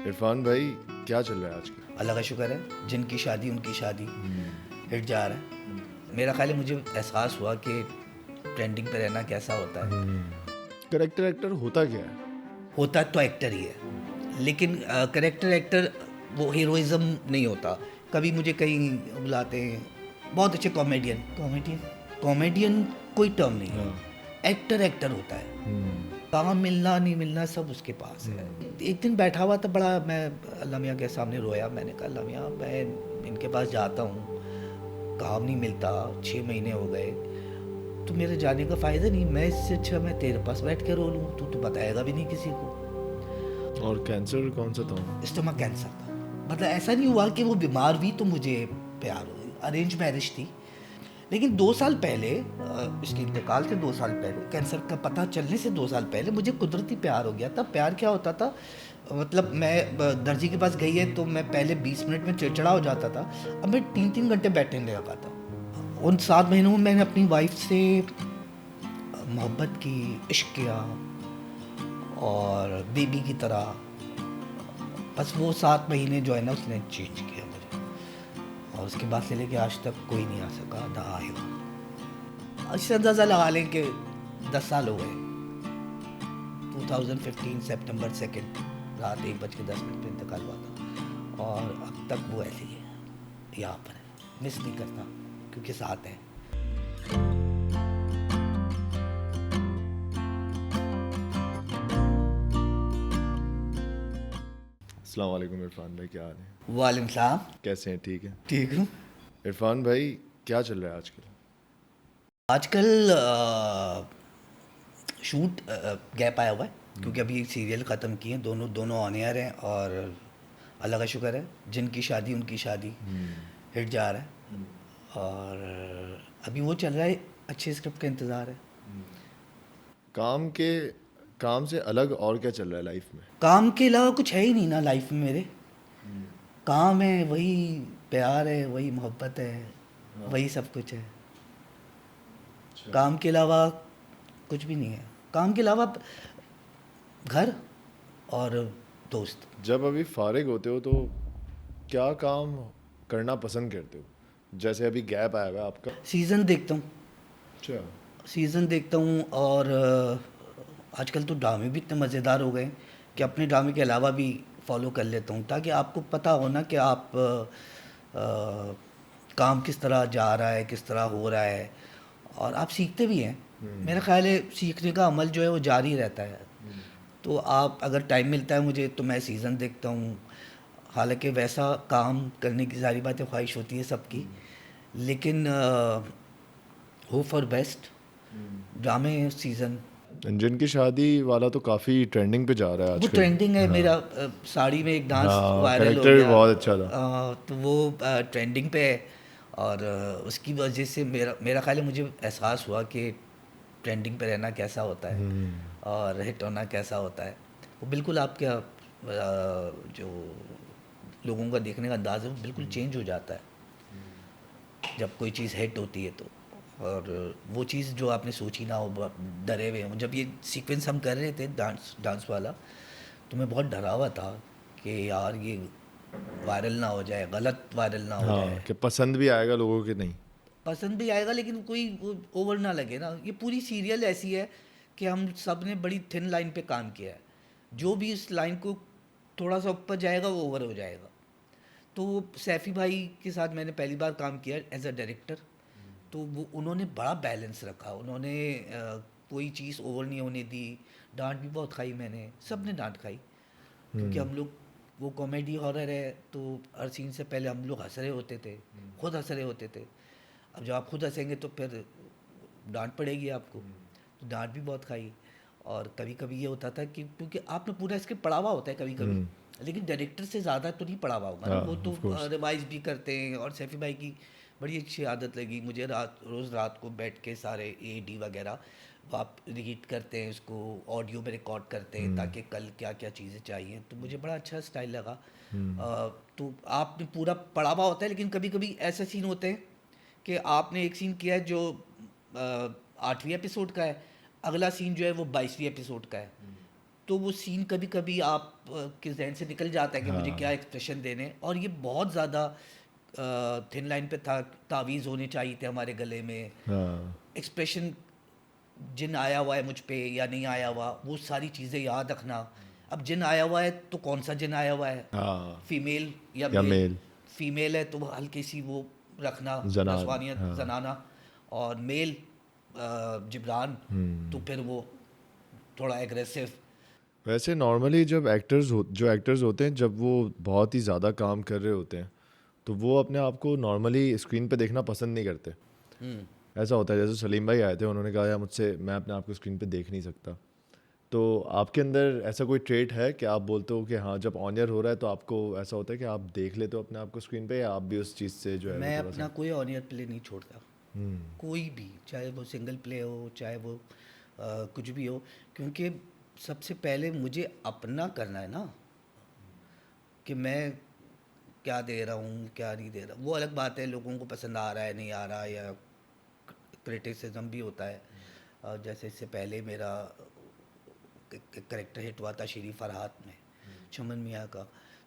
इरफान भाई, क्या चल रहा है आजकल? अल्लाह का शुक्र है, जिनकी शादी उनकी शादी हिट जा रहा है। मेरा ख्याल है मुझे एहसास हुआ कि ट्रेंडिंग पे रहना कैसा होता है। करेक्टर एक्टर होता क्या है? होता तो एक्टर ही है, लेकिन करेक्टर एक्टर वो हीरोइज्म नहीं होता। कभी मुझे कहीं बुलाते हैं बहुत अच्छे कॉमेडियन कॉमेडियन कॉमेडियन कोई टर्म नहीं है। एक्टर एक्टर होता है। काम मिलना नहीं मिलना सब उसके पास है। एक दिन बैठा हुआ था, बड़ा मैं अल्लाह मियाँ के सामने रोया। मैंने कहा अल्लाह मियाँ, मैं इनके पास जाता हूँ, काम नहीं मिलता, 6 महीने हो गए, तो मेरे जाने का फ़ायदा नहीं। मैं इससे अच्छा मैं तेरे पास बैठ के रो लूँ, तू तो बताएगा भी नहीं किसी को। और कैंसर कौन सा था? स्टमक कैंसर था। मतलब ऐसा नहीं हुआ कि वो बीमार हुई तो मुझे प्यार हो गई। अरेंज मैरिज थी, लेकिन 2 साल पहले इसके इंतकाल से 2 साल पहले, कैंसर का पता चलने से 2 साल पहले मुझे कुदरती प्यार हो गया था। प्यार क्या होता था, मतलब मैं दर्जी के पास गई है तो मैं पहले 20 मिनट में चिड़चिड़ा हो जाता था, अब मैं 3-3 घंटे बैठने नहीं लगा था। उन 7 महीनों में मैंने अपनी वाइफ से मोहब्बत की, इश्क किया, और बेबी की तरह। बस वो 7 महीने जो है ना, उसने चेंज किया मुझे, और उसके बाद से लेके आज तक कोई नहीं आ सका, ना आएगा। इससे अंदाज़ा लगा लें कि 10 साल हो गए। 2015 सितंबर 2 रात 1:10 पे इंतकाल हुआ था, और अब तक वो ऐसे ही है, यहाँ पर है। मिस नहीं करता क्योंकि साथ है। अस्सलाम वालेकुम इरफान भाई, क्या हाल है? वालेकुम सलाम। कैसे हैं? ठीक है। ठीक हूँ। इरफान भाई, क्या चल रहा है आजकल? आजकल शूट गैप आया हुआ है, क्योंकि अभी सीरियल ख़त्म किए हैं, दोनों दोनों ऑन एयर हैं, और अल्लाह का शुक्र है, जिनकी शादी उनकी शादी हिट जा रहा है। और अभी वो चल रहा है, अच्छे स्क्रिप्ट का इंतज़ार है। काम से अलग और क्या चल रहा है लाइफ में? काम के अलावा कुछ है ही नहीं ना लाइफ में मेरे। काम है, वही प्यार है, वही मोहब्बत है, वही सब कुछ है। काम के अलावा कुछ भी नहीं है। काम के अलावा घर और दोस्त। जब अभी फारिग होते हो तो क्या काम करना पसंद करते हो? जैसे अभी गैप आया हुआ है आपका। सीज़न देखता हूँ। अच्छा। सीज़न देखता हूँ, और आजकल तो ड्रामे भी इतने मज़ेदार हो गए कि अपने ड्रामे के अलावा भी फॉलो कर लेता हूँ, ताकि आपको पता हो ना कि आप काम किस तरह जा रहा है, किस तरह हो रहा है, और आप सीखते भी हैं। मेरा ख्याल है सीखने का अमल जो है वो जारी रहता है। तो आप, अगर टाइम मिलता है मुझे, तो मैं सीज़न देखता हूँ। हालांकि वैसा काम करने की सारी बातें ख्वाहिश होती है सबकी, लेकिन होप फॉर बेस्ट। ड्रामे सीज़न जिनकी शादी वाला तो काफ़ी ट्रेंडिंग पे जा रहा है वो आजकल। ट्रेंडिंग है। मेरा साड़ी में एक डांस हाँ, वायरल हो करेक्टर भी गया। बहुत अच्छा था। तो वो ट्रेंडिंग पे है, और उसकी वजह से मेरा ख्याल है मुझे एहसास हुआ कि ट्रेंडिंग पे रहना कैसा होता है, और हिट होना कैसा होता है। वो बिल्कुल आपका जो लोगों का देखने का अंदाज़ है वो बिल्कुल चेंज हो जाता है जब कोई चीज़ हिट होती है तो। और वो चीज़ जो आपने सोची ना हो, डरे हुए हैं। जब ये सीक्वेंस हम कर रहे थे डांस वाला, तो मैं बहुत डरा हुआ था कि यार ये वायरल ना हो जाए, गलत वायरल ना हो हाँ, जाए। कि पसंद भी आएगा लोगों के नहीं। पसंद भी आएगा, लेकिन कोई वो ओवर ना लगे ना। ये पूरी सीरियल ऐसी है कि हम सब ने बड़ी थिन लाइन पे काम किया है। जो भी इस लाइन को थोड़ा सा ऊपर जाएगा वो ओवर हो जाएगा। तो सैफ़ी भाई के साथ मैंने पहली बार काम किया एज अ डायरेक्टर। तो वो उन्होंने बड़ा बैलेंस रखा। उन्होंने कोई चीज़ ओवर नहीं होने दी। डांट भी बहुत खाई मैंने, सब ने डांट खाई, क्योंकि हम लोग, वो कॉमेडी हॉरर है, तो हर सीन से पहले हम लोग हंस रहे होते थे, खुद हंस रहे होते थे। अब जब आप खुद हंसेंगे तो फिर डांट पड़ेगी आपको, तो डांट भी बहुत खाई। और कभी कभी ये होता था कि क्योंकि आपने पूरा स्क्रिप्ट पढ़ा हुआ होता है कभी कभी, लेकिन डायरेक्टर से ज़्यादा तो नहीं पढ़ा हुआ होगा ना, हाँ, वो तो of course। रिवाइज भी करते हैं। और सैफ़ी भाई की बड़ी अच्छी आदत लगी मुझे, रोज़ रात को बैठ के सारे AD वगैरह आप रीड करते हैं, उसको ऑडियो में रिकॉर्ड करते हैं, ताकि कल क्या क्या चीज़ें चाहिए। तो मुझे बड़ा अच्छा स्टाइल लगा। तो आपने पूरा पढ़ा हुआ होता है, लेकिन कभी कभी ऐसे सीन होते हैं कि आपने एक सीन किया है जो 8वीं एपिसोड का है, अगला सीन जो है वो 22वीं एपिसोड का है। तो वो सीन कभी कभी आप के जहन से निकल जाता है कि मुझे हाँ। क्या एक्सप्रेशन देने, और ये बहुत ज़्यादा थिन लाइन पे था। तावीज़ होने चाहिए थे हमारे गले में, हाँ। एक्सप्रेशन जिन आया हुआ है मुझ पे या नहीं आया हुआ, वो सारी चीज़ें याद रखना। अब जिन आया हुआ है तो कौन सा जिन आया हुआ है, हाँ। फीमेल या या मेल। मेल। फीमेल है तो वो हल्की सी वो रखना, जनान। नस्वानियत, हाँ। जनाना। और मेल जिब्रान, तो फिर वो थोड़ा एग्रेसिव। वैसे नॉर्मली जब जो एक्टर्स होते हैं, जब वो बहुत ही ज़्यादा काम कर रहे होते हैं, तो वो अपने आप को नॉर्मली स्क्रीन पे देखना पसंद नहीं करते। ऐसा होता है, जैसे सलीम भाई आए थे, उन्होंने कहा यार मुझसे, मैं अपने आप को स्क्रीन पे देख नहीं सकता। तो आपके अंदर ऐसा कोई ट्रेट है कि आप बोलते हो कि हाँ, जब ऑन एयर हो रहा है तो आपको ऐसा होता है कि आप देख लेते हो अपने आप को स्क्रीन पे, या आप भी उस चीज़ से जो है वो मैं थोड़ा अपना सा? कोई ऑनियर प्ले नहीं छोड़ता, कोई भी, चाहे वो सिंगल प्ले हो, चाहे वो कुछ भी हो। क्योंकि सबसे पहले मुझे अपना करना है ना, कि मैं क्या दे रहा हूँ क्या नहीं दे रहा। वो अलग बात है, लोगों को पसंद आ रहा है नहीं आ रहा, या क्रिटिसिज्म भी होता है। जैसे इससे पहले मेरा करेक्टर हिट हुआ था श्री फरहात में, चमन मियाँ का।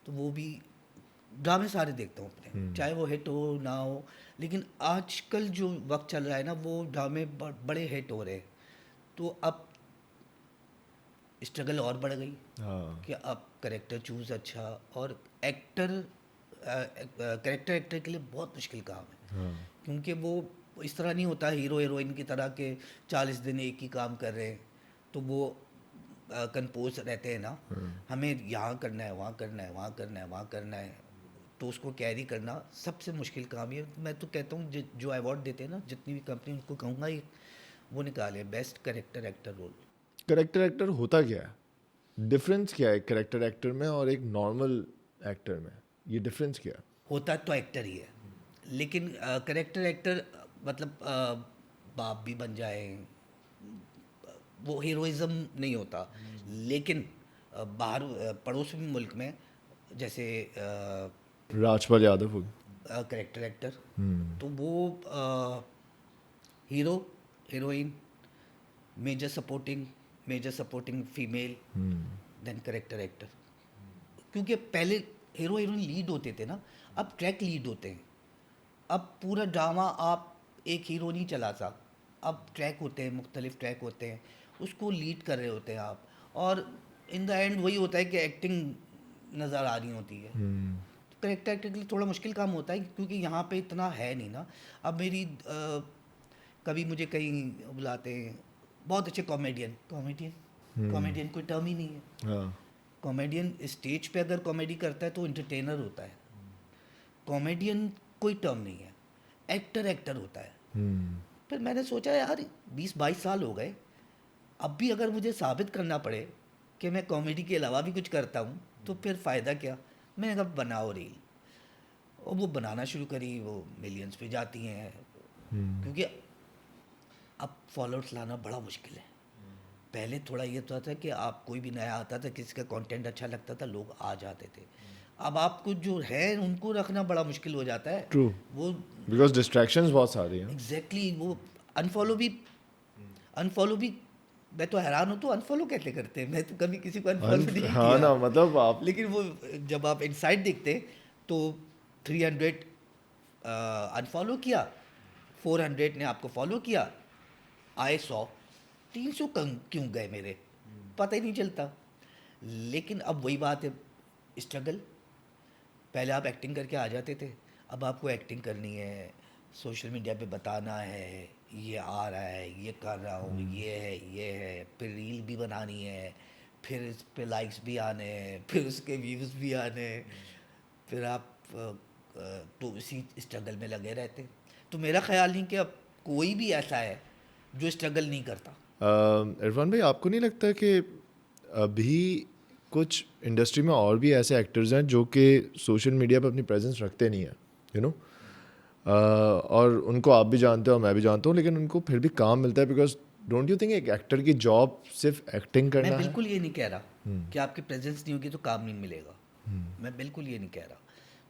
तो वो भी ड्रामे सारे देखता हूँ अपने, चाहे वो हिट हो ना हो। लेकिन आजकल जो वक्त चल रहा है ना, वो ड्रामे बड़े हिट हो रहे हैं। तो अब स्ट्रगल और बढ़ गई हाँ। कि अब करेक्टर चूज़ अच्छा, और एक्टर करेक्टर एक्टर के लिए बहुत मुश्किल काम है। हाँ। क्योंकि वो इस तरह नहीं होता हीरो हीरोइन की तरह के 40 दिन एक ही काम कर रहे हैं, तो वो कंपोज रहते हैं ना। हमें यहाँ करना है, वहाँ करना है, वहाँ करना है, वहाँ करना है, तो उसको कैरी करना सबसे मुश्किल काम है। मैं तो कहता हूँ जो अवार्ड देते हैं ना, जितनी भी कंपनी, उनको कहूँगा ये वो निकाले best character actor role. Character actor होता क्या है? डिफरेंस क्या है करेक्टर एक्टर में और एक नॉर्मल एक्टर में? ये डिफरेंस क्या है? होता तो एक्टर ही है, लेकिन करेक्टर एक्टर मतलब बाप भी बन जाए, वो हीरोइज्म नहीं होता। लेकिन बाहर पड़ोसी मुल्क में, जैसे राजपाल यादव हो गया। करेक्टर एक्टर, तो वो hero heroine, major supporting female, then character actor. क्योंकि पहले हीरो हीरोइन लीड होते थे ना, अब ट्रैक लीड होते हैं। अब पूरा ड्रामा आप एक हीरो नहीं चलाता, अब ट्रैक होते हैं, मुख्तलिफ ट्रैक होते हैं, उसको लीड कर रहे होते हैं आप। और इन द एंड वही होता है कि एक्टिंग नज़र आ रही होती है। तो करेक्टर एक्टर के लिए थोड़ा मुश्किल काम होता है, क्योंकि यहाँ पे इतना है नहीं ना। अब मेरी कभी मुझे कहीं बुलाते हैं बहुत अच्छे कॉमेडियन, कॉमेडियन कोई टर्म ही नहीं है। हाँ। कॉमेडियन स्टेज पे अगर कॉमेडी करता है तो एंटरटेनर होता है, कॉमेडियन कोई टर्म नहीं है, एक्टर एक्टर होता है। फिर मैंने सोचा यार 20-22 साल हो गए, अब भी अगर मुझे साबित करना पड़े कि मैं कॉमेडी के अलावा भी कुछ करता हूँ, तो फिर फ़ायदा क्या। मैंने कहा बनाओ रील, और वो बनाना शुरू करी, वो मिलियंस पे जाती हैं। क्योंकि अब फॉलोअर्स लाना बड़ा मुश्किल है। पहले थोड़ा ये होता था कि आप कोई भी नया आता था, किसी का कंटेंट अच्छा लगता था, लोग आ जाते थे। अब आपको जो है उनको रखना बड़ा मुश्किल हो जाता है। ट्रू। वो बिकॉज डिस्ट्रैक्शंस बहुत सारी हैं। एग्जैक्टली वो अनफॉलो भी मैं तो हैरान हूँ, तो अनफॉलो कैसे करते हैं। मैं तो कभी किसी को अनफॉलो नहीं हाँ किया। ना, मतलब आप। लेकिन वो जब आप इनसाइड देखते तो 300 अनफॉलो किया, 400 ने आपको फॉलो किया, आए 100, 300 कम क्यों गए मेरे, पता ही नहीं चलता। लेकिन अब वही बात है, स्ट्रगल। पहले आप एक्टिंग करके आ जाते थे, अब आपको एक्टिंग करनी है, सोशल मीडिया पे बताना है ये आ रहा है, ये कर रहा हूँ, ये है, फिर रील भी बनानी है, फिर इस पे लाइक्स भी आने हैं, फिर उसके व्यूज़ भी आने हैं, फिर आप तो इसी स्ट्रगल में लगे रहते। तो मेरा ख्याल नहीं कि अब कोई भी ऐसा है जो स्ट्रगल नहीं करता। इरफान भाई, आपको नहीं लगता कि अभी कुछ इंडस्ट्री में और भी ऐसे एक्टर्स हैं जो कि सोशल मीडिया पर अपनी प्रेजेंस रखते नहीं हैं, यू नो? और उनको आप भी जानते हो, मैं भी जानता हूँ, लेकिन उनको फिर भी काम मिलता है। बिकॉज डोंट यू थिंक एक एक्टर की जॉब सिर्फ एक्टिंग मैं करना है? बिल्कुल ये नहीं कह रहा कि आपकी प्रेजेंस नहीं होगी तो काम नहीं मिलेगा। मैं बिल्कुल ये नहीं कह रहा।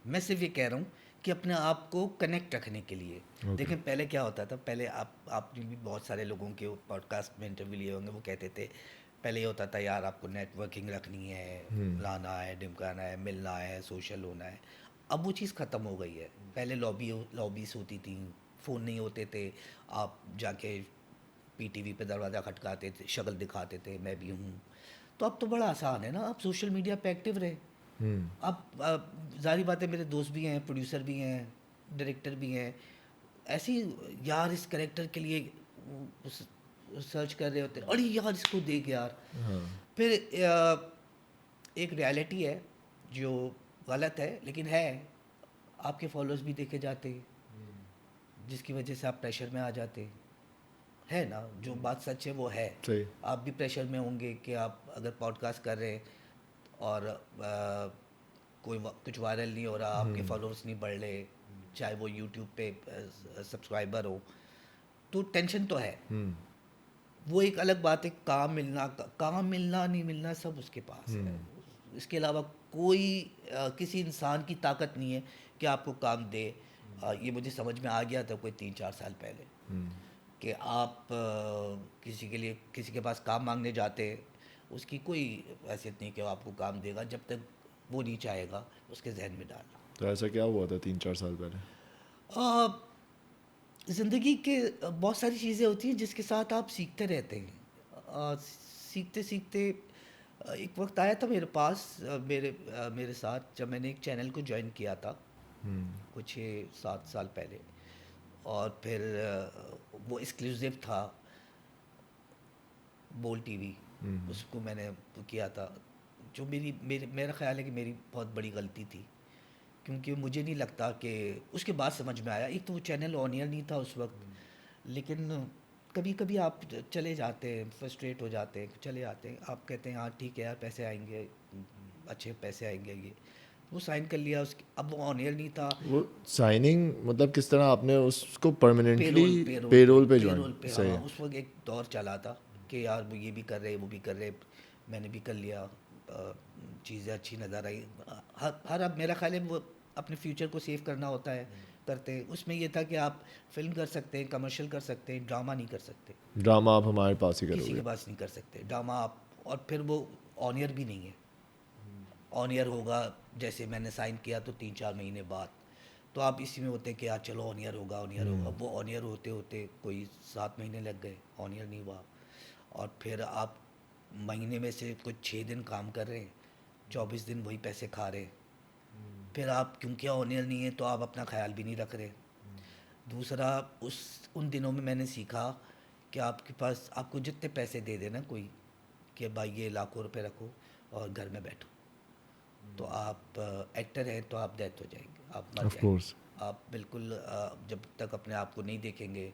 मैं सिर्फ ये कह रहा हूँ कि अपने आप को कनेक्ट रखने के लिए। देखें पहले क्या होता था, पहले आपने भी बहुत सारे लोगों के पॉडकास्ट में इंटरव्यू लिए होंगे, वो कहते थे पहले ये होता था यार आपको नेटवर्किंग रखनी है, लाना है, ढिमकाना है, मिलना है, सोशल होना है। अब वो चीज़ ख़त्म हो गई है। पहले लॉबीज होती थी, फ़ोन नहीं होते थे, आप जाके पीटीवी पे दरवाज़ा खटकाते थे, शक्ल दिखाते थे मैं भी हूँ। तो अब तो बड़ा आसान है ना, आप सोशल मीडिया पे एक्टिव रहे। अब ज़ाहिर बात है, मेरे दोस्त भी हैं, प्रोड्यूसर भी हैं, डायरेक्टर भी हैं, ऐसे ही यार इस कैरेक्टर के लिए सर्च कर रहे होते हैं, अरे यार इसको देख यार। फिर एक रियलिटी है जो गलत है लेकिन है, आपके फॉलोअर्स भी देखे जाते हैं, जिसकी वजह से आप प्रेशर में आ जाते हैं। है ना, जो बात सच है वो है। सही। आप भी प्रेशर में होंगे कि आप अगर पॉडकास्ट कर रहे हैं और कुछ वायरल नहीं हो रहा, आपके फॉलोअर्स नहीं बढ़ रहे, चाहे वो यूट्यूब पे सब्सक्राइबर हो, तो टेंशन तो है। वो एक अलग बात है, काम मिलना नहीं मिलना सब उसके पास है। इसके अलावा कोई किसी इंसान की ताकत नहीं है कि आपको काम दे। ये मुझे समझ में आ गया था कोई 3-4 साल पहले कि आप किसी के पास काम मांगने जाते, उसकी कोई हैसियत नहीं कि वो आपको काम देगा जब तक वो नहीं चाहेगा उसके जहन में डालना। तो ऐसा क्या हुआ था 3-4 साल पहले? ज़िंदगी के बहुत सारी चीज़ें होती हैं जिसके साथ आप सीखते रहते हैं। सीखते सीखते एक वक्त आया था मेरे पास, मेरे साथ जब मैंने एक चैनल को ज्वाइन किया था कुछ 6-7 साल पहले। और फिर वो एक्सक्लूसिव था, बोल टीवी, उसको मैंने किया था, जो मेरा ख्याल है कि मेरी बहुत बड़ी गलती थी, क्योंकि मुझे नहीं लगता कि उसके बाद समझ में आया। एक तो वो चैनल ऑन एयर नहीं था उस वक्त, लेकिन कभी कभी आप चले जाते हैं, फ्रस्ट्रेट हो जाते हैं, चले आते हैं, आप कहते हैं हाँ ठीक है यार पैसे आएंगे, अच्छे पैसे आएंगे, ये वो साइन कर लिया। उसके अब वो ऑन एयर नहीं था। वो साइनिंग मतलब किस तरह आपने उसको परमानेंटली पेरोल पेरोल पे ज्वाइन? पेरोल पे सही हाँ, है। उस वक्त एक दौर चला था कि यार वो ये भी कर रहे, वो भी कर रहे, मैंने भी कर लिया। चीज़ें अच्छी नज़र आई। हर अब मेरा ख्याल है वो अपने फ्यूचर को सेव करना होता है, करते हैं। उसमें ये था कि आप फिल्म कर सकते हैं, कमर्शियल कर सकते हैं, ड्रामा नहीं कर सकते, ड्रामा आप हमारे पास ही किसी के करोगे? पास नहीं कर सकते ड्रामा आप। और फिर वो ऑन ईयर भी नहीं है। ऑन ईयर होगा, जैसे मैंने साइन किया तो 3-4 महीने बाद, तो आप इसी में होते हैं कि यार चलो ऑन ईयर होगा, ऑन ईयर होगा। वो ऑन ईयर होते होते कोई 7 महीने लग गए, ऑन ईयर नहीं हुआ। और फिर आप महीने में से कुछ 6 दिन काम कर रहे हैं, 24 दिन वही पैसे खा रहे हैं। फिर आप क्योंकि ऑन ईयर नहीं है तो आप अपना ख्याल भी नहीं रख रहे। दूसरा, उन दिनों में मैंने सीखा कि आपके पास आपको जितने पैसे दे देना कोई, कि भाई ये लाखों रुपए रखो और घर में बैठो, तो आप एक्टर हैं तो आप डेथ हो जाएंगे, आप मर ऑफ जाएंगे। कोर्स। आप बिल्कुल जब तक अपने आप को नहीं देखेंगे,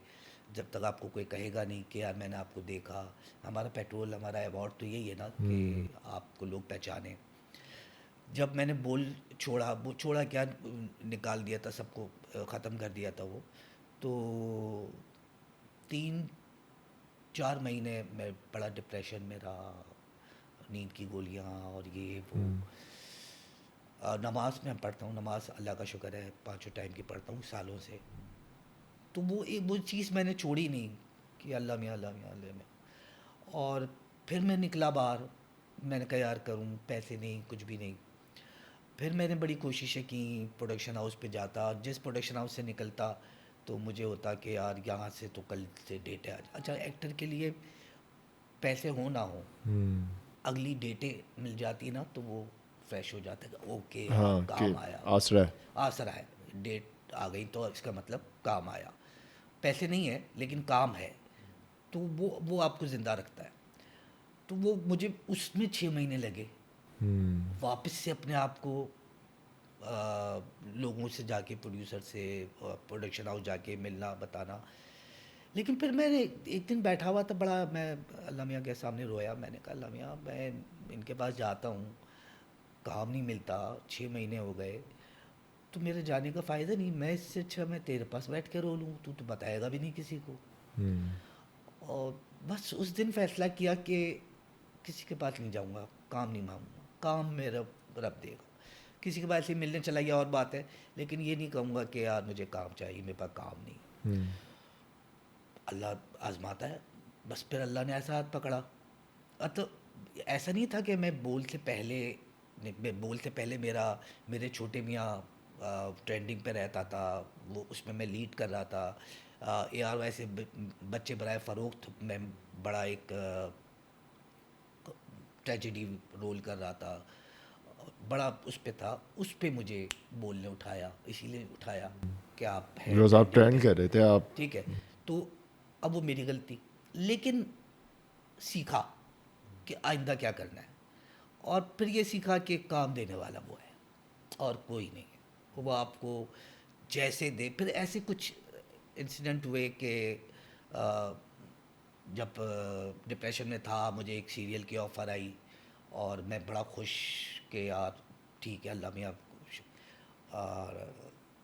जब तक आपको कोई कहेगा नहीं कि यार मैंने आपको देखा। हमारा पेट्रोल, हमारा अवार्ड तो यही है ना कि आपको लोग पहचाने। जब मैंने वो छोड़ा क्या, निकाल दिया था सबको, ख़त्म कर दिया था वो। तो 3-4 महीने मैं बड़ा डिप्रेशन में रहा, नींद की गोलियाँ और ये वो। नमाज मैं पढ़ता हूँ, नमाज अल्लाह का शुक्र है 5 टाइम की पढ़ता हूँ सालों से। तो वो चीज़ मैंने छोड़ी नहीं कि अल्लाह मियाँ, अल्लाह मियाँ, अल्लाह मियाँ। और फिर मैं निकला बाहर, मैंने कहा यार करूँ, पैसे नहीं, कुछ भी नहीं। फिर मैंने बड़ी कोशिशें की, प्रोडक्शन हाउस पे जाता, जिस प्रोडक्शन हाउस से निकलता तो मुझे होता कि यार यहाँ से तो कल से डेट है आज। अच्छा, एक्टर के लिए पैसे हो ना हो, अगली डेटें मिल जाती ना तो वो फ्रेश हो जाता है। ओके यार हाँ कि काम आया, आसरा है। आसरा है, डेट आ गई तो इसका मतलब काम आया। पैसे नहीं है लेकिन काम है, तो वो आपको ज़िंदा रखता है। तो वो मुझे उसमें 6 महीने लगे वापस से अपने आप को लोगों से जाके, प्रोड्यूसर से, प्रोडक्शन हाउस जाके मिलना, बताना। लेकिन फिर मैंने एक दिन बैठा हुआ था, बड़ा मैं अल्लाह मियाँ के सामने रोया। मैंने कहा अल्लाह मियाँ, मैं इनके पास जाता हूँ, काम नहीं मिलता, 6 महीने हो गए, तो मेरे जाने का फ़ायदा नहीं। मैं इससे अच्छा मैं तेरे पास बैठ के रो लूँ, तू तो बताएगा भी नहीं किसी को। और बस उस दिन फैसला किया कि किसी के पास नहीं जाऊंगा, काम नहीं मांगूंगा, काम मेरा रब देगा। किसी के पास ऐसे ही मिलने चला गया और बात है, लेकिन ये नहीं कहूँगा कि यार मुझे काम चाहिए, मेरे पास काम नहीं। अल्लाह आजमाता है, बस फिर अल्लाह ने ऐसा हाथ पकड़ा। तो ऐसा नहीं था कि मैं बोल से पहले मेरे छोटे मियाँ ट्रेंडिंग पे रहता था, वो उसमें मैं लीड कर रहा था। ए आर वैसे बच्चे बराए फ़रोख्त मैं बड़ा एक ट्रेजेडी रोल कर रहा था, बड़ा उस पे था, उस पे मुझे बोलने उठाया, इसीलिए उठाया कि आप हैं बिकॉज आप ट्रेंडिंग ट्रेंड पे। कर रहे थे आप। ठीक है, तो अब वो मेरी गलती, लेकिन सीखा कि आइंदा क्या करना है, और फिर ये सीखा कि काम देने वाला वो है और कोई नहीं है, वो आपको जैसे दे। फिर ऐसे कुछ इंसिडेंट हुए कि अ, जब डिप्रेशन में था, मुझे एक सीरियल की ऑफ़र आई और मैं बड़ा खुश कि यार ठीक है, अल्लाह मियाँ और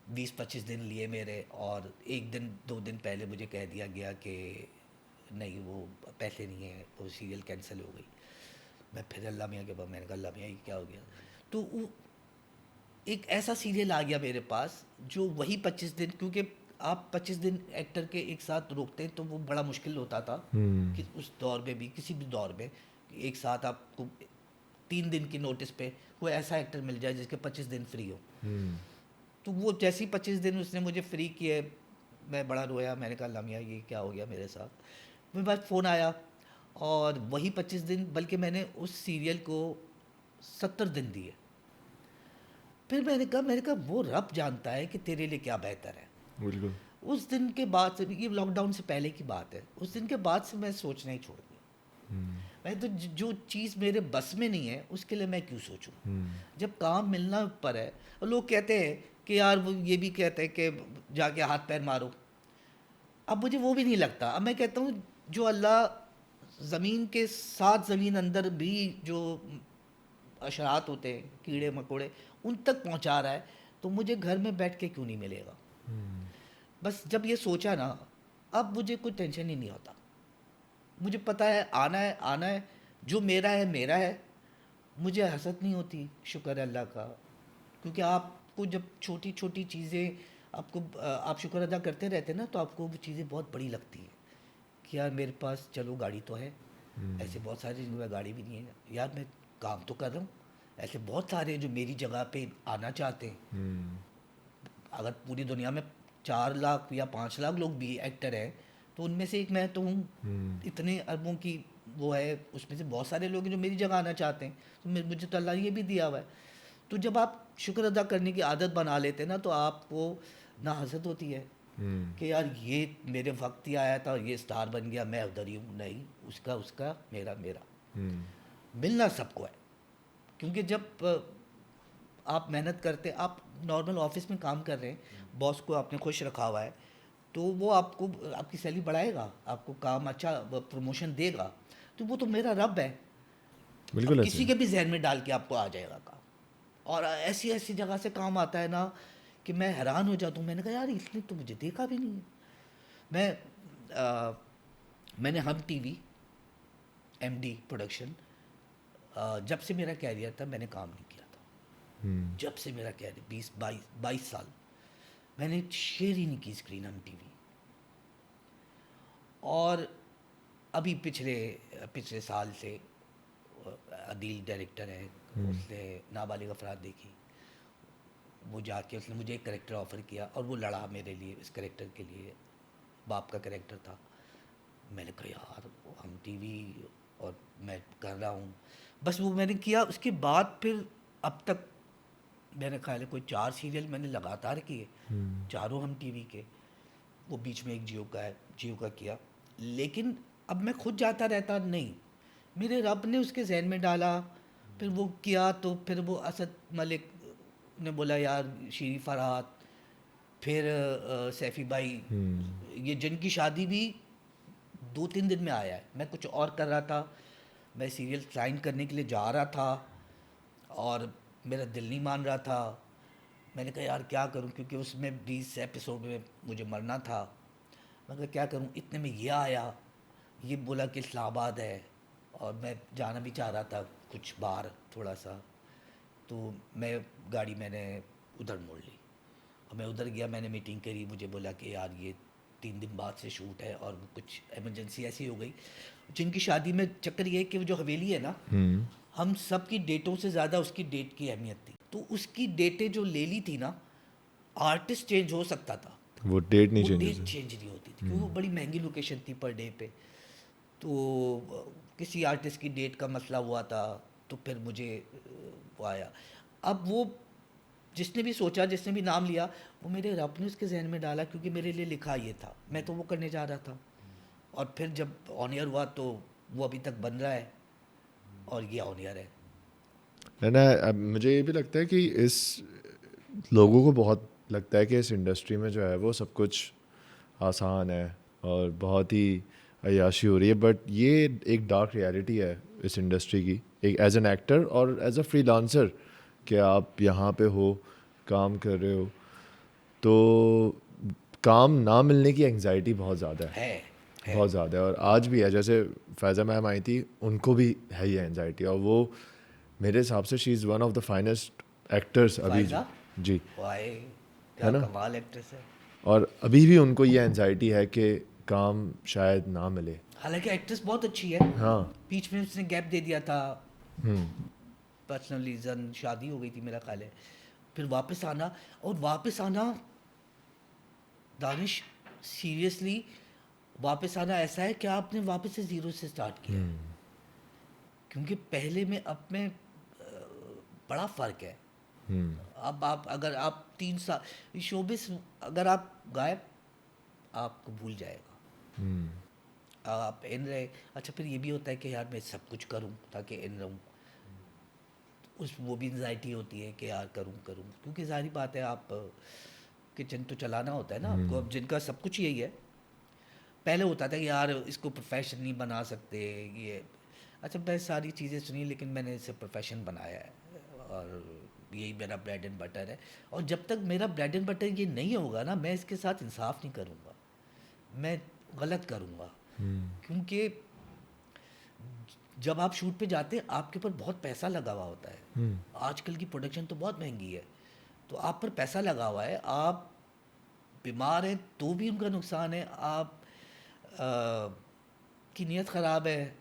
20-25 दिन लिए मेरे, और एक दिन 2 दिन पहले मुझे कह दिया गया कि नहीं वो पैसे नहीं है, वो सीरियल कैंसिल हो गई। मैं फिर अल्लाह मियाँ के पास, मैंने कहा अल्लाह मियाँ ये क्या हो गया। तो एक ऐसा सीरियल आ गया मेरे पास जो वही 25 दिन, क्योंकि आप 25 दिन एक्टर के एक साथ रोकते हैं तो वो बड़ा मुश्किल होता था कि उस दौर में भी, किसी भी दौर में, कि एक साथ आपको 3 दिन की नोटिस पे कोई ऐसा एक्टर मिल जाए जिसके 25 दिन फ्री हो। तो वो जैसे ही 25 दिन उसने मुझे फ्री किए, मैं बड़ा रोया, मैंने कहा अल्लाह मियाँ ये क्या हो गया मेरे साथ। मेरे पास फ़ोन आया और वही 25 दिन, बल्कि मैंने उस सीरियल को 70 दिन दिए। फिर मैंने कहा वो रब जानता है कि तेरे लिए क्या बेहतर है। बिल्कुल। उस दिन के बाद से, ये लॉकडाउन से पहले की बात है, उस दिन के बाद से मैं सोचना ही छोड़ दिया। मैं तो जो चीज़ मेरे बस में नहीं है उसके लिए मैं क्यों सोचूं। जब काम मिलना पर है, और लोग कहते हैं कि यार, वो ये भी कहते हैं कि जाके हाथ पैर मारो। अब मुझे वो भी नहीं लगता। अब मैं कहता हूँ जो अल्लाह ज़मीन के साथ, ज़मीन अंदर भी जो अशरात होते हैं, कीड़े मकोड़े, उन तक पहुँचा रहा है, तो मुझे घर में बैठ के क्यों नहीं मिलेगा। बस जब ये सोचा ना, अब मुझे कोई टेंशन ही नहीं होता। मुझे पता है आना है, आना है, जो मेरा है मेरा है। मुझे हसद नहीं होती, शुक्र है अल्लाह का। क्योंकि आपको जब छोटी छोटी चीज़ें आपको आप शुक्र अदा करते रहते हैं ना, तो आपको वो चीज़ें बहुत बड़ी लगती हैं कि यार मेरे पास चलो गाड़ी तो है। ऐसे बहुत सारे जिनके पास गाड़ी भी नहीं है, यार मैं काम तो कर रहा हूँ। ऐसे बहुत सारे हैं जो मेरी जगह पे आना चाहते हैं। अगर पूरी दुनिया में 4 लाख या 5 लाख लोग भी एक्टर हैं, तो उनमें से एक मैं तो हूँ। इतने अरबों की वो है, उसमें से बहुत सारे लोग हैं जो मेरी जगह आना चाहते हैं। तो मुझे तो अल्लाह ने ये भी दिया हुआ है। तो जब आप शुक्र अदा करने की आदत बना लेते हैं ना, तो आपको ना हसद होती है कि यार ये मेरे वक्त ही आया था, ये स्टार बन गया, मैं उधर ही हूँ। नहीं, उसका उसका, मेरा मेरा। मिलना सबको है, क्योंकि जब आप मेहनत करते, आप नॉर्मल ऑफिस में काम कर रहे हैं, बॉस को आपने खुश रखा हुआ है, तो वो आपको आपकी सैलरी बढ़ाएगा, आपको काम अच्छा प्रमोशन देगा। तो वो तो मेरा रब है। अब बिल्कुल ऐसे किसी ही। के भी जहन में डाल के आपको आ जाएगा काम। और ऐसी ऐसी जगह से काम आता है ना कि मैं हैरान हो जाता हूँ। मैंने कहा यार इसने तो मुझे देखा भी नहीं है। मैं मैंने हम टीवी एमडी प्रोडक्शन, जब से मेरा कैरियर था मैंने काम नहीं किया था। जब से मेरा कैरियर 20-22 22 साल मैंने शेयर ही नहीं की स्क्रीन हम टीवी। और अभी पिछले पिछले साल से अदील डायरेक्टर है, उसने नाबालिग अफराद देखी, वो जाके उसने मुझे एक करेक्टर ऑफ़र किया और वो लड़ा मेरे लिए इस करेक्टर के लिए। बाप का करेक्टर था। मैंने कहा यार हम टीवी, और मैं कर रहा हूँ। बस वो मैंने किया, उसके बाद फिर अब तक मेरे ख्याल है कोई 4 सीरियल मैंने लगातार किए, चारों हम टीवी के। वो बीच में एक जियो का है, जियो का किया। लेकिन अब मैं खुद जाता रहता नहीं, मेरे रब ने उसके जहन में डाला, फिर वो किया। तो फिर वो असद मलिक ने बोला यार शीरी फरहाद, फिर सैफ़ी भाई, ये जिनकी शादी भी 2-3 दिन में आया है। मैं कुछ और कर रहा था, मैं सीरियल साइन करने के लिए जा रहा था और मेरा दिल नहीं मान रहा था। मैंने कहा यार क्या करूं, क्योंकि उसमें 20 एपिसोड में मुझे मरना था। मैं कहा क्या करूं, इतने में ये आया, ये बोला कि इस्लामाबाद है, और मैं जाना भी चाह रहा था कुछ बाहर थोड़ा सा। तो मैंने उधर मोड़ ली और मैं उधर गया, मैंने मीटिंग करी। मुझे बोला कि यार ये 3 दिन बाद से शूट है और कुछ इमरजेंसी ऐसी हो गई। जिनकी शादी में चक्कर ये है कि वो जो हवेली है ना, हम सब की डेटों से ज़्यादा उसकी डेट की अहमियत थी, तो उसकी डेटें जो ले ली थी ना, आर्टिस्ट चेंज हो सकता था, वो डेट नहीं वो चेंज डेट होती। चेंज नहीं होती थी क्योंकि वो बड़ी महंगी लोकेशन थी पर डे पे। तो किसी आर्टिस्ट की डेट का मसला हुआ था, तो फिर मुझे वो आया। अब वो जिसने भी सोचा, जिसने भी नाम लिया, वो मेरे रब ने उसके जहन में डाला, क्योंकि मेरे लिए लिखा ये था, मैं तो वो करने जा रहा था। और फिर जब ऑन एयर हुआ तो वो अभी तक बन रहा है और ये ऑन एयर है। अब मुझे ये भी लगता है कि इस लोगों को बहुत लगता है कि इस इंडस्ट्री में जो है वो सब कुछ आसान है और बहुत ही अय्याशी हो रही है, बट ये एक डार्क रियलिटी है इस इंडस्ट्री की, एक एज एन एक्टर और एज अ फ्रीलांसर, कि आप यहाँ पे हो, काम कर रहे हो, तो काम ना मिलने की एंग्जाइटी बहुत ज़्यादा है, बहुत ज़्यादा है। और आज भी है, जैसे फैज़ा मैम आई थी, उनको भी है ये एंग्जाइटी, और वो मेरे हिसाब से she is one of the finest actors अभी फायदा जी, वाए, है क्या ना। कमाल एक्ट्रेस है। और अभी भी उनको ये एंजाइटी है कि काम शायद ना मिले। हालांकि एक्ट्रेस बहुत अच्छी है, हाँ। बीच में उसने गैप दे दिया था, पर्सनल रीज़न, शादी हो गई थी मेरा ख्याल है, फिर वापस आना। और वापस आना दानिश, सीरियसली वापस आना ऐसा है कि आपने वापस से ज़ीरो से स्टार्ट किया है, क्योंकि पहले में अब में बड़ा फ़र्क है। अब आप अगर आप 3 साल शोबिस, अगर आप गायब, आपको भूल जाएगा। आप इन रहे, अच्छा फिर ये भी होता है कि यार मैं सब कुछ करूं ताकि इन रहूं, उस वो भी एंजाइटी होती है कि यार करूं करूं, क्योंकि जाहिर बात है आप किचन तो चलाना होता है ना आपको। अब जिनका सब कुछ यही है, पहले होता था कि यार इसको प्रोफेशन नहीं बना सकते ये, अच्छा मैं सारी चीज़ें सुनी, लेकिन मैंने इसे प्रोफेशन बनाया है और यही मेरा ब्रेड एंड बटर है। और जब तक मेरा ब्रेड एंड बटर ये नहीं होगा ना, मैं इसके साथ इंसाफ नहीं करूँगा, मैं गलत करूँगा। क्योंकि जब आप शूट पे जाते हैं आपके ऊपर बहुत पैसा लगा हुआ होता है, आजकल की प्रोडक्शन तो बहुत महंगी है, तो आप पर पैसा लगा हुआ है, आप बीमार हैं तो भी उनका नुकसान है, आप की नीयत ख़राब है,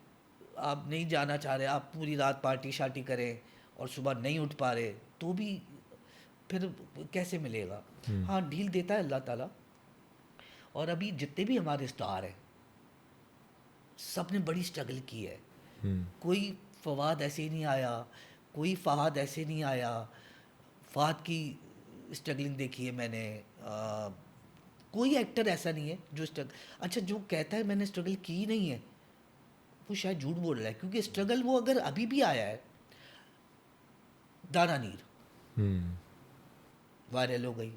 आप नहीं जाना चाह रहे, आप पूरी रात पार्टी शार्टी करें और सुबह नहीं उठ पा रहे, तो भी फिर कैसे मिलेगा। हाँ, ढील देता है अल्लाह ताला। और अभी जितने भी हमारे स्टार हैं, सब ने बड़ी स्ट्रगल की है। कोई फवाद ऐसे ही नहीं आया, कोई फहाद ऐसे नहीं आया। फहाद की स्ट्रगलिंग देखी है मैंने, कोई एक्टर ऐसा नहीं है जो स्ट्रगल, अच्छा जो कहता है मैंने स्ट्रगल की ही नहीं है, वो शायद झूठ बोल रहा है, क्योंकि स्ट्रगल वो अगर अभी भी आया है, दाना नीर वायरल हो गई,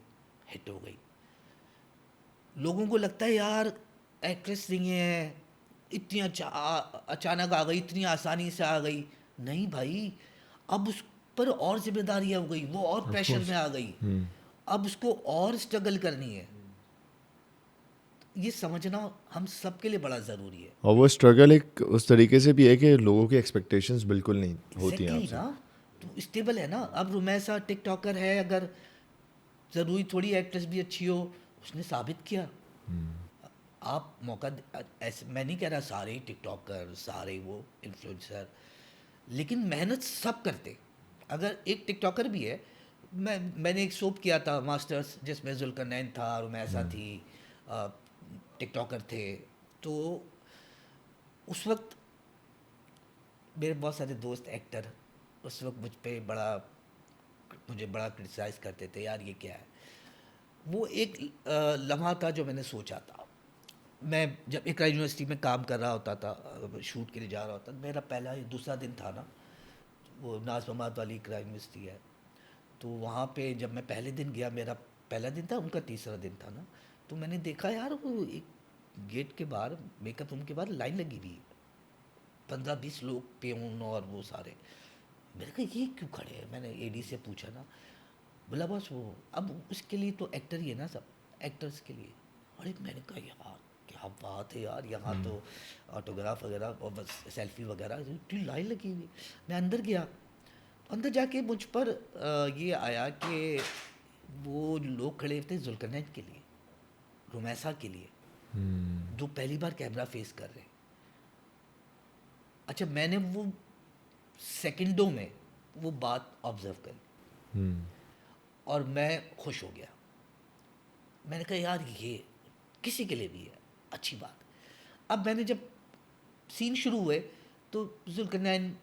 हिट हो गई, लोगों को लगता है यार एक्ट्रेस नहीं है, इतनी अचानक आ गई, इतनी आसानी से आ गई। नहीं भाई, अब उस पर और जिम्मेदारियां हो गई, वो और ऑफ प्रेशर कोर्स। में आ गई, अब उसको और स्ट्रगल करनी है। ये समझना हम सबके लिए बड़ा ज़रूरी है। और वो स्ट्रगल एक उस तरीके से भी है कि लोगों की एक्सपेक्टेशंस बिल्कुल नहीं होती हैं एग्जैक्टली आपसे। ना, तो स्टेबल है ना। अब रुमैसा टिकटॉकर है, अगर ज़रूरी थोड़ी एक्ट्रेस भी अच्छी हो, उसने साबित किया। आप मौका ऐसे, मैं नहीं कह रहा सारे ही टिकटॉकर, सारे वो इन्फ्लुएंसर, लेकिन मेहनत सब करते। अगर एक टिकटॉकर भी है, मैंने एक सोप किया था मास्टर्स, जिसमें जुल्करनैन था, रुमैसा थी, टिकटॉकर थे, तो उस वक्त मेरे बहुत सारे दोस्त एक्टर उस वक्त मुझे बड़ा क्रिटिसाइज़ करते थे, यार ये क्या है। वो एक लम्हा था जो मैंने सोचा था। मैं जब इकरा यूनिवर्सिटी में काम कर रहा होता था, शूट के लिए जा रहा होता, मेरा पहला या दूसरा दिन था ना, वो नाज ममाद वाली इकरा यूनिवर्सिटी है, तो वहाँ पे जब मैं पहले दिन गया, मेरा पहला दिन था, उनका तीसरा दिन था ना, तो मैंने देखा यार वो एक गेट के बाहर, मेकअप रूम के बाहर लाइन लगी हुई है, 15-20 लोग, पेऊन और वो सारे। मैंने कहा ये क्यों खड़े हैं, मैंने एडी से पूछा ना, बोला बस वो, अब उसके लिए तो एक्टर ही है ना, सब एक्टर्स के लिए। अरे मैंने कहा यार क्या बात है यार, यहाँ तो ऑटोग्राफ वगैरह और बस सेल्फी वगैरह, इतनी लाइन लगी हुई। मैं अंदर गया, अंदर जाके मुझ पर ये आया कि वो लोग खड़े थे जुल्करनैन के लिए, रुमैसा के लिए, जो पहली बार कैमरा फेस कर रहे हैं। अच्छा, मैंने वो सेकंडों में वो बात ऑब्जर्व करी और मैं खुश हो गया। मैंने कहा यार ये किसी के लिए भी है अच्छी बात। अब मैंने जब सीन शुरू हुए तो जुल्करनैन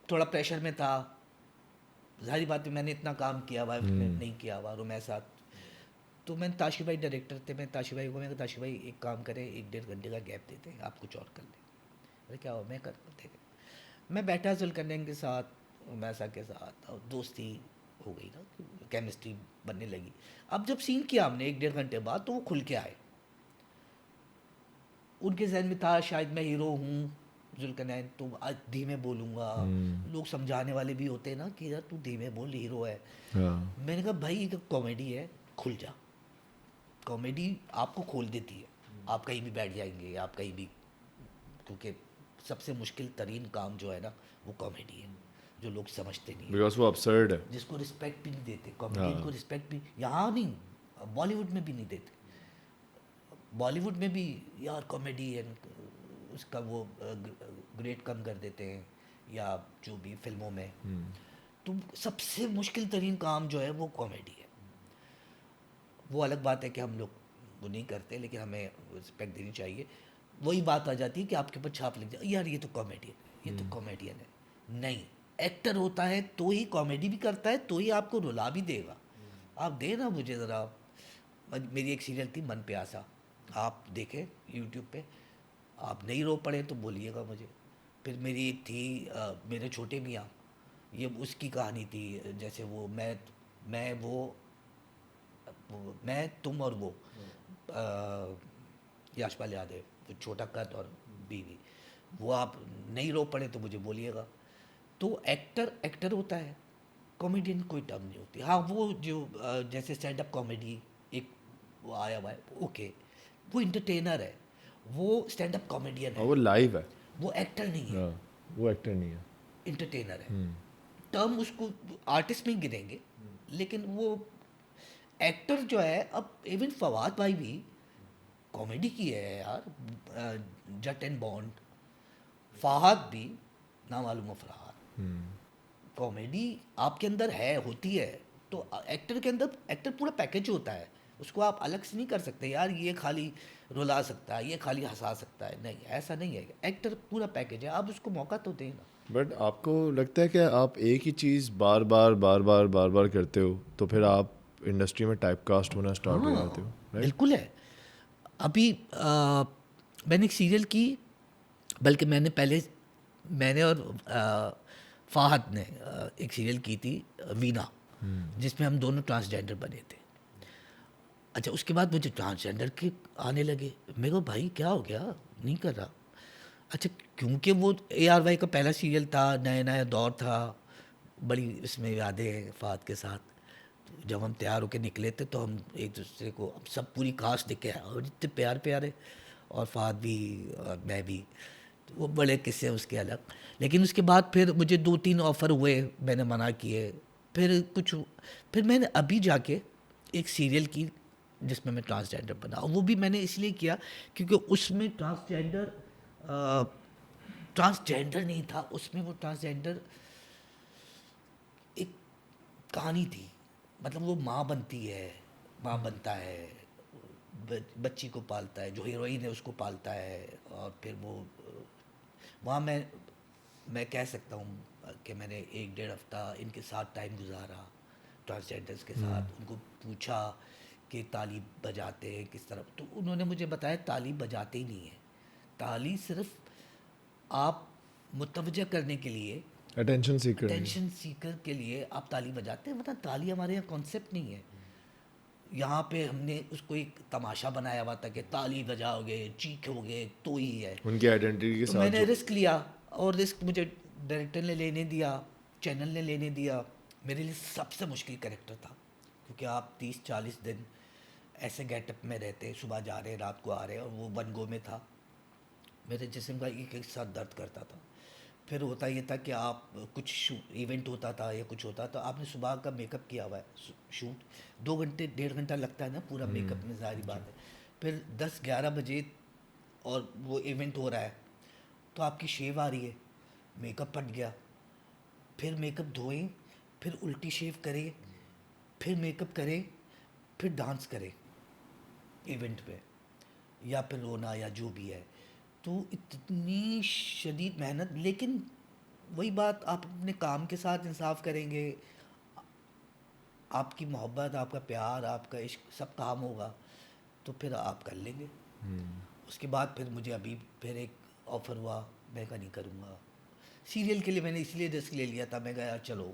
थोड़ा प्रेशर में था, जाहिर बात है मैंने इतना काम किया हुआ नहीं किया हुआ रुमै साथ। तो मैंने ताशी भाई डायरेक्टर थे, मैं ताशी भाई को मैंने कहा ताशी भाई एक काम करें, 1-1.5 घंटे का गैप देते हैं, आप कुछ और कर लें। अरे क्या हो, मैं कर देते। मैं बैठा जुल्करनैन के साथ, रुमैसा के साथ, और दोस्ती हो गई ना, केमिस्ट्री बनने लगी। अब जब सीन किया हमने 1-1.5 घंटे बाद, तो वो खुल के आए। उनके जहन में था शायद मैं हीरो हूँ जुल्करनैन, तो आज धीमे बोलूँगा। लोग समझाने वाले भी होते हैं ना कि यार तू धीमे बोल, हीरो है। मैंने कहा भाई ये कॉमेडी है, खुल जा। कॉमेडी आपको खोल देती है, आप कहीं भी बैठ जाएंगे, आप कहीं भी, क्योंकि सबसे मुश्किल तरीन काम जो है ना वो कॉमेडी है, जो लोग समझते नहीं बिकॉज वो absurd है। जिसको रिस्पेक्ट भी नहीं देते। कॉमेडियन को रिस्पेक्ट भी यहाँ नहीं, बॉलीवुड में भी नहीं देते। बॉलीवुड में भी यार कॉमेडियन उसका वो ग्रेड कम कर देते हैं, या जो भी फिल्मों में। तो सबसे मुश्किल तरीन काम जो है वो कॉमेडी है। वो अलग बात है कि हम लोग वो नहीं करते, लेकिन हमें रिस्पेक्ट देनी चाहिए। वही बात आ जाती है कि आपके ऊपर छाप लग जाए, यार ये तो कॉमेडियन है, ये तो कॉमेडियन है। नहीं, एक्टर होता है तो ही कॉमेडी भी करता है, तो ही आपको रुला भी देगा। आप दे ना मुझे ज़रा। मेरी एक सीरियल थी मन प्यासा, आप देखें यूट्यूब पे, आप नहीं रो पड़े तो बोलिएगा मुझे। फिर मेरी एक थी मेरे छोटे मियाँ, ये उसकी कहानी थी, जैसे वो मैं तुम और वो यशपाल यादव, वो छोटा कद और बीवी, वो आप नहीं रो पड़े तो मुझे बोलिएगा। तो एक्टर एक्टर होता है, कॉमेडियन कोई टर्म नहीं होती। हाँ वो जो जैसे स्टैंड अप कॉमेडी एक वो आया हुआ है, ओके, वो इंटरटेनर है, वो स्टैंड अप कॉमेडियन है, वो लाइव है, वो एक्टर नहीं है, वो एक्टर नहीं है, इंटरटेनर है। टर्म उसको आर्टिस्ट में गिनेंगे, लेकिन वो एक्टर जो है। अब इवन फवाद भाई भी कॉमेडी की है यार, जट एंड बॉन्ड। फहाद भी ना मालूम अफराद, कॉमेडी आपके अंदर है, होती है। तो एक्टर के अंदर एक्टर पूरा पैकेज होता है, उसको आप अलग से नहीं कर सकते यार ये खाली रुला सकता है, ये खाली हंसा सकता है, नहीं ऐसा नहीं है। एक्टर पूरा पैकेज है, आप उसको मौका तो देना। बट आपको लगता है कि आप एक ही चीज़ बार बार करते हो तो फिर आप इंडस्ट्री में टाइपकास्ट होना स्टार्ट हो जाते हो, राइट? बिल्कुल है। अभी मैंने एक सीरियल की, बल्कि मैंने और फाहद ने एक सीरियल की थी, वीना, जिसमें हम दोनों ट्रांसजेंडर बने थे। अच्छा, उसके बाद मुझे ट्रांसजेंडर के आने लगे, मेरे को भाई क्या हो गया, नहीं कर रहा। अच्छा, क्योंकि वो ARY का पहला सीरियल था, नया नया दौर था, बड़ी इसमें यादें हैं फाहद के साथ। तो जब हम तैयार होकर निकले थे तो हम एक दूसरे को, हम सब पूरी कास्ट दिखे और इतने प्यारे, और फाहद भी और मैं भी, तो वो बड़े किस्से हैं उसके अलग। लेकिन उसके बाद फिर मुझे 2-3 ऑफ़र हुए, मैंने मना किए। फिर मैंने अभी जाके एक सीरियल की जिसमें मैं ट्रांसजेंडर बना, और वो भी मैंने इसलिए किया क्योंकि उसमें ट्रांसजेंडर नहीं था, उसमें वो ट्रांसजेंडर एक कहानी थी। मतलब वो माँ बनता है, बच्ची को पालता है, जो हीरोइन है उसको पालता है, और फिर वो वहाँ मैं कह सकता हूँ कि मैंने 1-1.5 हफ्ता इनके साथ टाइम गुजारा, ट्रांसजेंडर्स के साथ। उनको पूछा कि ताली बजाते हैं किस तरह, तो उन्होंने मुझे बताया ताली बजाते ही नहीं है, ताली सिर्फ आप मुतवज्जा करने के लिए, अटेंशन सीकर के लिए आप ताली बजाते हैं। मतलब ताली हमारे यहाँ कॉन्सेप्ट नहीं है। यहाँ पे हमने उसको एक तमाशा बनाया हुआ था कि ताली बजाओगे, चीखोगे तो ही है। उनकी आइडेंटिटी के तो साथ मैंने रिस्क लिया, और रिस्क मुझे डायरेक्टर ने लेने दिया, चैनल ने लेने दिया। मेरे लिए सबसे मुश्किल कैरेक्टर था, क्योंकि आप 30-40 दिन ऐसे गेटअप में रहते, सुबह जा रहे रात को आ रहे, और वो वन गो में था। मेरे जिस्म का एक साथ दर्द करता था। फिर होता ये था कि आप कुछ इवेंट होता था या कुछ होता, तो आपने सुबह का मेकअप किया हुआ है, शूट 2 घंटे 1.5 घंटा लगता है ना पूरा मेकअप में, जाहिर बात है। फिर 10-11 बजे और वो इवेंट हो रहा है, तो आपकी शेव आ रही है, मेकअप फट गया, फिर मेकअप धोएं, फिर उल्टी शेव करें, फिर मेकअप करें, फिर डांस करें इवेंट पे, या फिर रोना या जो भी है। तो इतनी शदीद मेहनत, लेकिन वही बात, आप अपने काम के साथ इंसाफ करेंगे, आपकी मोहब्बत, आपका प्यार, आपका इश्क सब काम होगा, तो फिर आप कर लेंगे। उसके बाद फिर मुझे अभी फिर एक ऑफ़र हुआ, मैं कहा नहीं करूँगा। सीरियल के लिए मैंने इसलिए रिस्क ले लिया था, मैं कहा यार चलो,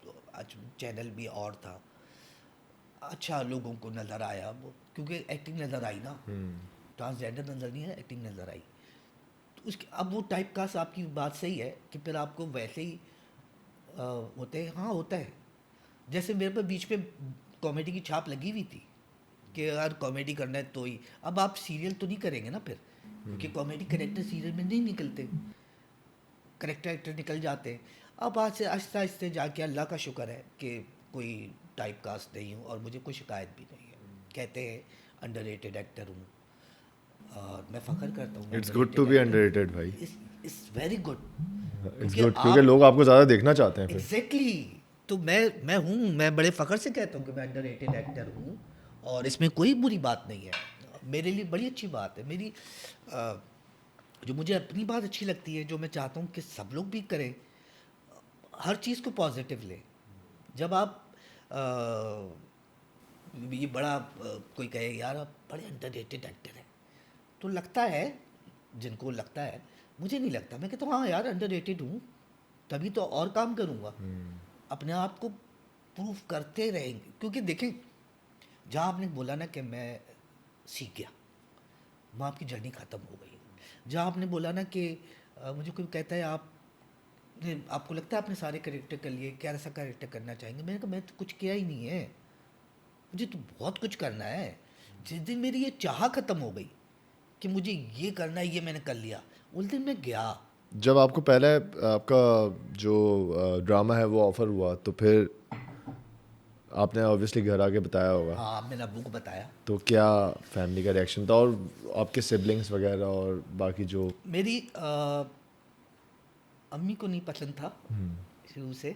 तो आज चैनल भी और था, अच्छा लोगों को नज़र आया वो, क्योंकि एक्टिंग नज़र आई ना, ट्रांसजेंडर नज़र नहीं है, एक्टिंग नज़र आई। तो उसके अब वो टाइप कास्ट, आपकी बात सही है कि फिर आपको वैसे ही होते हैं, हाँ होता है। जैसे मेरे पर बीच में कॉमेडी की छाप लगी हुई थी कि यार कॉमेडी करना है तो ही, अब आप सीरियल तो नहीं करेंगे ना फिर, क्योंकि कॉमेडी करेक्टर सीरियल में नहीं निकलते, करेक्टर एक्टर निकल जाते हैं। अब आज से आहिस्ता आहिस्ता जाके अल्लाह का शुक्र है कि कोई टाइप कास्ट नहीं हूँ और मुझे कोई शिकायत भी नहीं है। कहते हैं अंडररेटेड एक्टर हूँ, और मैं फ़ख्र करता हूँ मैं it's good to underrated be actor हूँ। अंडररेटेड भाई। इट्स वेरी गुड, इट्स क्योंकि गुड क्योंकि आप लोग आपको ज़्यादा देखना चाहते हैं फिर। एग्जैक्टली तो मैं हूँ, मैं बड़े फ़ख्र से कहता हूँ कि मैं अंडररेटेड एक्टर हूँ, और इसमें कोई बुरी बात नहीं है, मेरे लिए बड़ी अच्छी बात है। मेरी अ, जो मुझे अपनी बात अच्छी लगती है, जो मैं चाहता हूँ कि सब लोग भी करें, हर चीज़ को पॉजिटिव लें। जब आप ये बड़ा कोई कहे यार आप बड़े अंडररेटेड एक्टर हैं, तो लगता है, जिनको लगता है, मुझे नहीं लगता। मैं कहता हूँ हाँ यार अंडररेटेड हूँ, तभी तो और काम करूँगा, अपने आप को प्रूव करते रहेंगे। क्योंकि देखें, जहाँ आपने बोला ना कि मैं सीख गया, वहाँ आपकी जर्नी ख़त्म हो गई। जहाँ आपने बोला ना कि मुझे कोई कहता है आप आपको लगता है आपने सारे करेक्टर कर लिए, क्या ऐसा करेक्टर करना चाहेंगे? मैंने कहा मैं तो कुछ किया ही नहीं है, मुझे तो बहुत कुछ करना है। जिस दिन मेरी ये चाह ख़त्म हो गई कि मुझे ये करना है, ये मैंने कर लिया, उस दिन मैं गया। जब आपको पहले आपका जो ड्रामा है वो ऑफर हुआ तो फिर आपने ऑब्वियसली घर आके बताया होगा, हाँ, मैंने अब्बू को बताया। तो क्या फैमिली का रिएक्शन था और आपके सिबलिंग्स वगैरह और बाकी जो। मेरी अम्मी को नहीं पसंद था शुरू से,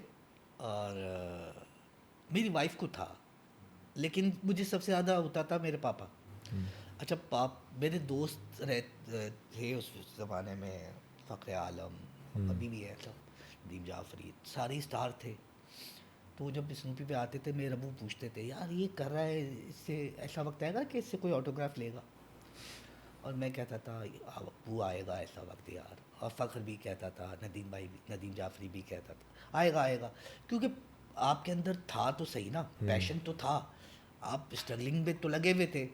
और मेरी वाइफ को था, लेकिन मुझे सबसे ज़्यादा होता था मेरे पापा। अच्छा, मेरे दोस्त थे उस ज़माने में, फ़ख्र आलम, अभी भी है सब, दीप जाफरी, सारे स्टार थे। तो जब स्नूपी पे आते थे, मेरे अबू पूछते थे यार ये कर रहा है, इससे ऐसा वक्त आएगा कि इससे कोई ऑटोग्राफ लेगा? और मैं कहता था अबू आएगा ऐसा वक्त यार। और फ़ख्र भी कहता था, नदीम भाई भी, नदीम जाफरी भी कहता था आएगा आएगा, क्योंकि आपके अंदर था तो सही ना, पैशन तो था, आप स्ट्रगलिंग में तो लगे हुए थे।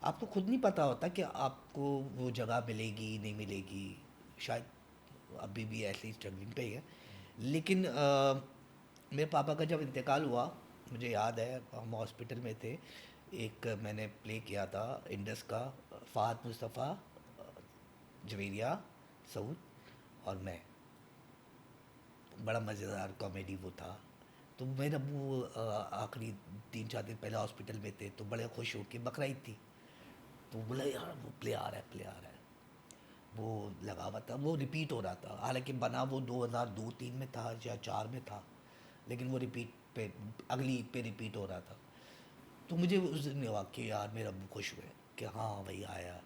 आपको खुद नहीं पता होता कि आपको वो जगह मिलेगी नहीं मिलेगी, शायद अभी भी ऐसे ही स्ट्रगलिंग पे ही है। लेकिन मेरे पापा का जब इंतकाल हुआ, मुझे याद है हम हॉस्पिटल में थे, एक मैंने प्ले किया था इंडस का, फ़ाहद मुस्तफ़ा, जवेरिया, सऊद और मैं, बड़ा मज़ेदार कॉमेडी वो था। तो मेरे अब्बू आखिरी 3-4 दिन पहले हॉस्पिटल में थे, तो बड़े खुश हो के, बकरीद थी, तो बोला यार वो प्ले आ रहा है, प्ले आ रहा है। वो लगा हुआ था, वो रिपीट हो रहा था, हालांकि बना वो 2002-3 में था या 4 में था, लेकिन वो रिपीट पे, अगली पे रिपीट हो रहा था। तो मुझे उस दिन हुआ कि यार मेरे अब्बू खुश हुए कि हाँ भाई आया,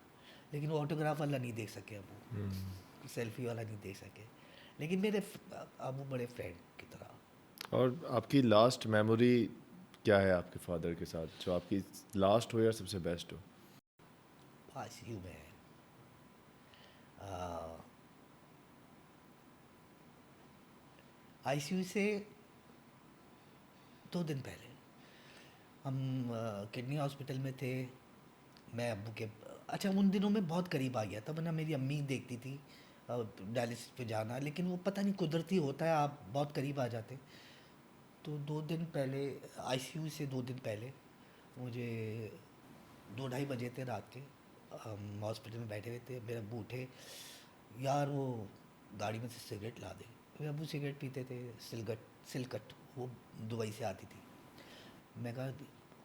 लेकिन वो ऑटोग्राफ वाला नहीं देख सके अब्बू, सेल्फी वाला नहीं देख सके, लेकिन मेरे अब्बू बड़े फ्रेंड की तरह। और आपकी लास्ट मेमोरी क्या है आपके फादर के साथ, जो आपकी लास्ट हो या सबसे बेस्ट हो? आईसीयू में आईसीयू से 2 दिन पहले हम किडनी हॉस्पिटल में थे, मैं अब्बू के, अच्छा उन दिनों में बहुत करीब आ गया था, वरना मेरी अम्मी देखती थी डायलिसिस पे जाना, लेकिन वो पता नहीं कुदरती होता है, आप बहुत करीब आ जाते। तो 2 दिन पहले, आईसीयू से 2 दिन पहले, मुझे 2-2:30 बजे थे रात के, हम हॉस्पिटल में बैठे हुए थे, मेरे अब्बू उठे, यार वो गाड़ी में से सिगरेट ला दे। मेरे अब्बू सिगरेट पीते थे, सिलकट, वो दुबई से आती थी। मैं कहा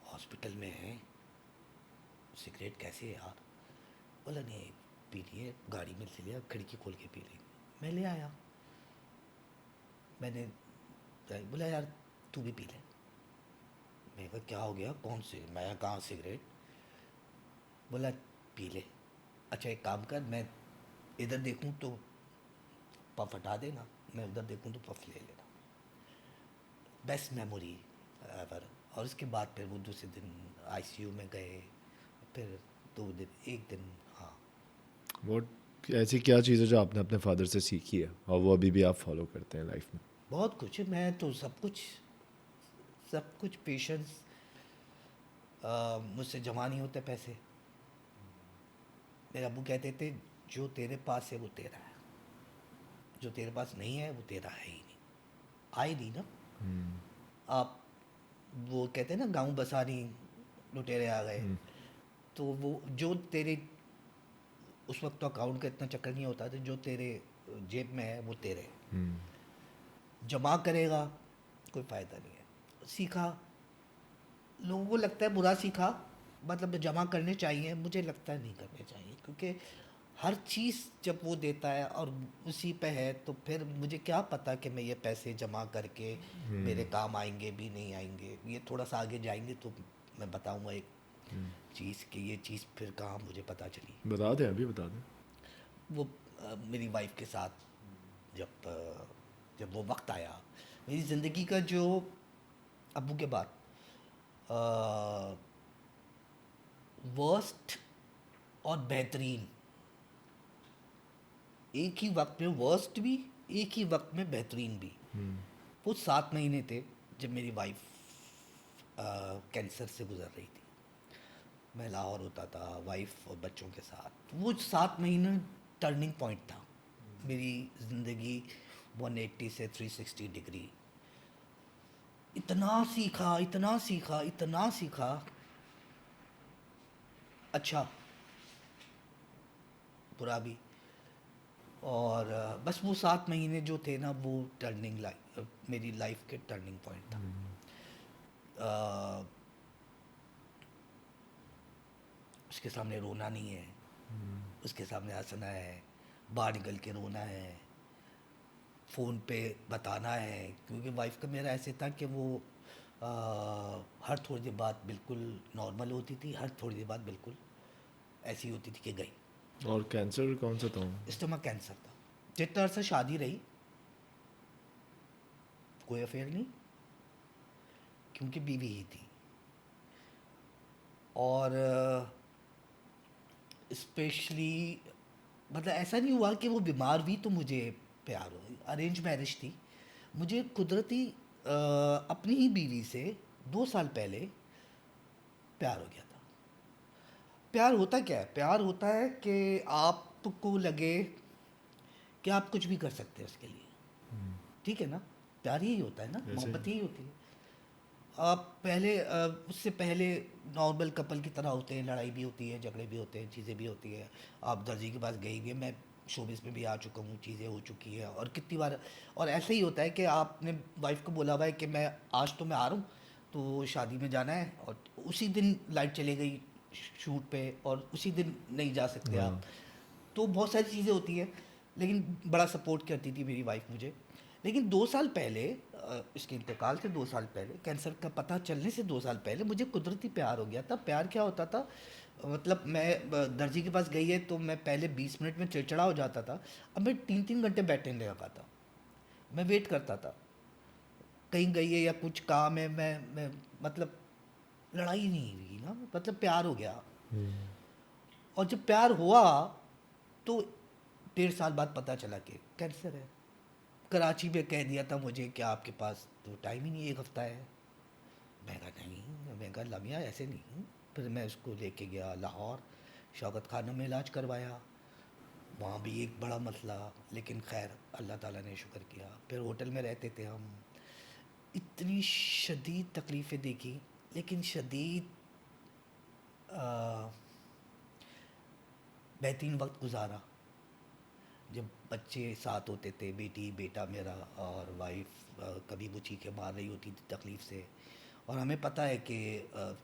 हॉस्पिटल में है, सिगरेट कैसे यार? बोला नहीं, पी लिए, गाड़ी में से लिया, खिड़की खोल के पी ली। मैं ले आया, मैंने बोला यार तू भी पी ले। मैं कहा क्या हो गया, कौन सी? मैं कहाँ सिगरेट? बोला पी ले। अच्छा एक काम कर, मैं इधर देखूं तो पफ हटा देना, मैं उधर देखूं तो पफ ले लेना। Best memory ever. और उसके बाद फिर वो दूसरे दिन आईसीयू में गए, फिर 2 दिन, एक दिन, हाँ। बहुत ऐसी क्या चीज़ है जो आपने अपने फादर से सीखी है और वो अभी भी आप फॉलो करते हैं लाइफ में? बहुत कुछ, मैं तो सब कुछ, सब कुछ। पेशेंस, मुझसे जमा नहीं होते पैसे। मेरे अब्बू कहते थे जो तेरे पास है वो तेरा है, जो तेरे पास नहीं है वो तेरा है ही नहीं, आए नहीं ना। आप, वो कहते हैं ना गाँव बसानी लुटेरे आ गए, तो वो जो तेरे उस वक्त तो अकाउंट का इतना चक्कर नहीं होता था, जो तेरे जेब में है वो तेरे है। जमा करेगा कोई फ़ायदा नहीं है। सीखा, लोगों को लगता है बुरा सीखा, मतलब जमा करने चाहिए, मुझे लगता है नहीं करने चाहिए, क्योंकि हर चीज़ जब वो देता है और उसी पे है, तो फिर मुझे क्या पता कि मैं ये पैसे जमा करके मेरे काम आएंगे भी नहीं आएंगे। ये थोड़ा सा आगे जाएंगे तो मैं बताऊंगा एक चीज़ कि ये चीज़ फिर कहाँ मुझे पता चली। बता दें, अभी बता दें। वो मेरी वाइफ के साथ जब जब वो वक्त आया मेरी ज़िंदगी का, जो अब्बू के बाद वर्स्ट और बेहतरीन एक ही वक्त में, वर्स्ट भी एक ही वक्त में, बेहतरीन भी। वो 7 महीने थे जब मेरी वाइफ कैंसर से गुजर रही थी। मैं लाहौर होता था वाइफ और बच्चों के साथ। वो 7 महीने टर्निंग पॉइंट था मेरी ज़िंदगी, 180 से 360 डिग्री। इतना सीखा, इतना सीखा, इतना सीखा। अच्छा बुरा भी। और बस वो 7 महीने जो थे ना, वो टर्निंग लाइफ, मेरी लाइफ के टर्निंग पॉइंट था। अ, उसके सामने रोना नहीं है, उसके सामने हंसना है, बाहर निकल के रोना है, फ़ोन पे बताना है। क्योंकि वाइफ का मेरा ऐसे था कि वो हर थोड़ी देर बाद बिल्कुल नॉर्मल होती थी, हर थोड़ी देर बाद बिल्कुल ऐसी होती थी कि गई। और कैंसर कौन सा था? स्टमक कैंसर था। जितना अरसा शादी रही कोई अफेयर नहीं, क्योंकि बीवी ही थी। और स्पेशली मतलब ऐसा नहीं हुआ कि वो बीमार हुई तो मुझे प्यार हो। अरेंज मैरिज थी। मुझे कुदरती अपनी ही बीवी से 2 साल पहले प्यार हो गया था। प्यार होता क्या है? प्यार होता है कि आपको लगे कि आप कुछ भी कर सकते हैं उसके लिए। ठीक है ना? प्यार यही होता है ना, ऐसे मोहब्बत यही होती है। आप पहले उससे पहले नॉर्मल कपल की तरह होते हैं, लड़ाई भी होती है, झगड़े भी होते हैं, चीज़ें भी होती है। आप दर्जी के पास गई भी है, मैं शोबिस में भी आ चुका हूँ, चीज़ें हो चुकी है। और कितनी बार, और ऐसे ही होता है कि आपने वाइफ को बोला हुआ है कि मैं आज तो मैं आ रहा हूँ, तो शादी में जाना है, और उसी दिन लाइट चली गई शूट पे, और उसी दिन नहीं जा सकते आप। हाँ। तो बहुत सारी चीज़ें होती हैं, लेकिन बड़ा सपोर्ट करती थी मेरी वाइफ मुझे। लेकिन 2 साल पहले, इसके इंतकाल से 2 साल पहले, कैंसर का पता चलने से 2 साल पहले, मुझे कुदरती प्यार हो गया था। प्यार क्या होता था, मतलब मैं दर्जी के पास गई है तो मैं पहले 20 मिनट में चिड़चिड़ा हो जाता था, अब मैं 3-3 घंटे बैठने नहीं लगा पाता। मैं वेट करता था, कहीं गई है या कुछ काम है, मैं मतलब लड़ाई नहीं हुई ना, मतलब प्यार हो गया। और जब प्यार हुआ तो 1.5 साल बाद पता चला कि कैंसर है। कराची में कह दिया था मुझे कि आपके पास तो टाइम ही नहीं, 1 हफ्ता है। मैं कहा नहीं, मैं कहा लमिया ऐसे नहीं। फिर मैं उसको लेके गया लाहौर, शौकत खाना में इलाज करवाया। वहाँ भी एक बड़ा मसला, लेकिन खैर अल्लाह ताला ने शुक्र किया। फिर होटल में रहते थे हम। इतनी शदीद तकलीफ़ें देखी, लेकिन शदीद बेहतरीन वक्त गुजारा। जब बच्चे साथ होते थे, बेटी बेटा मेरा और वाइफ कभी वो चीखें मार रही होती थी तकलीफ़ से, और हमें पता है कि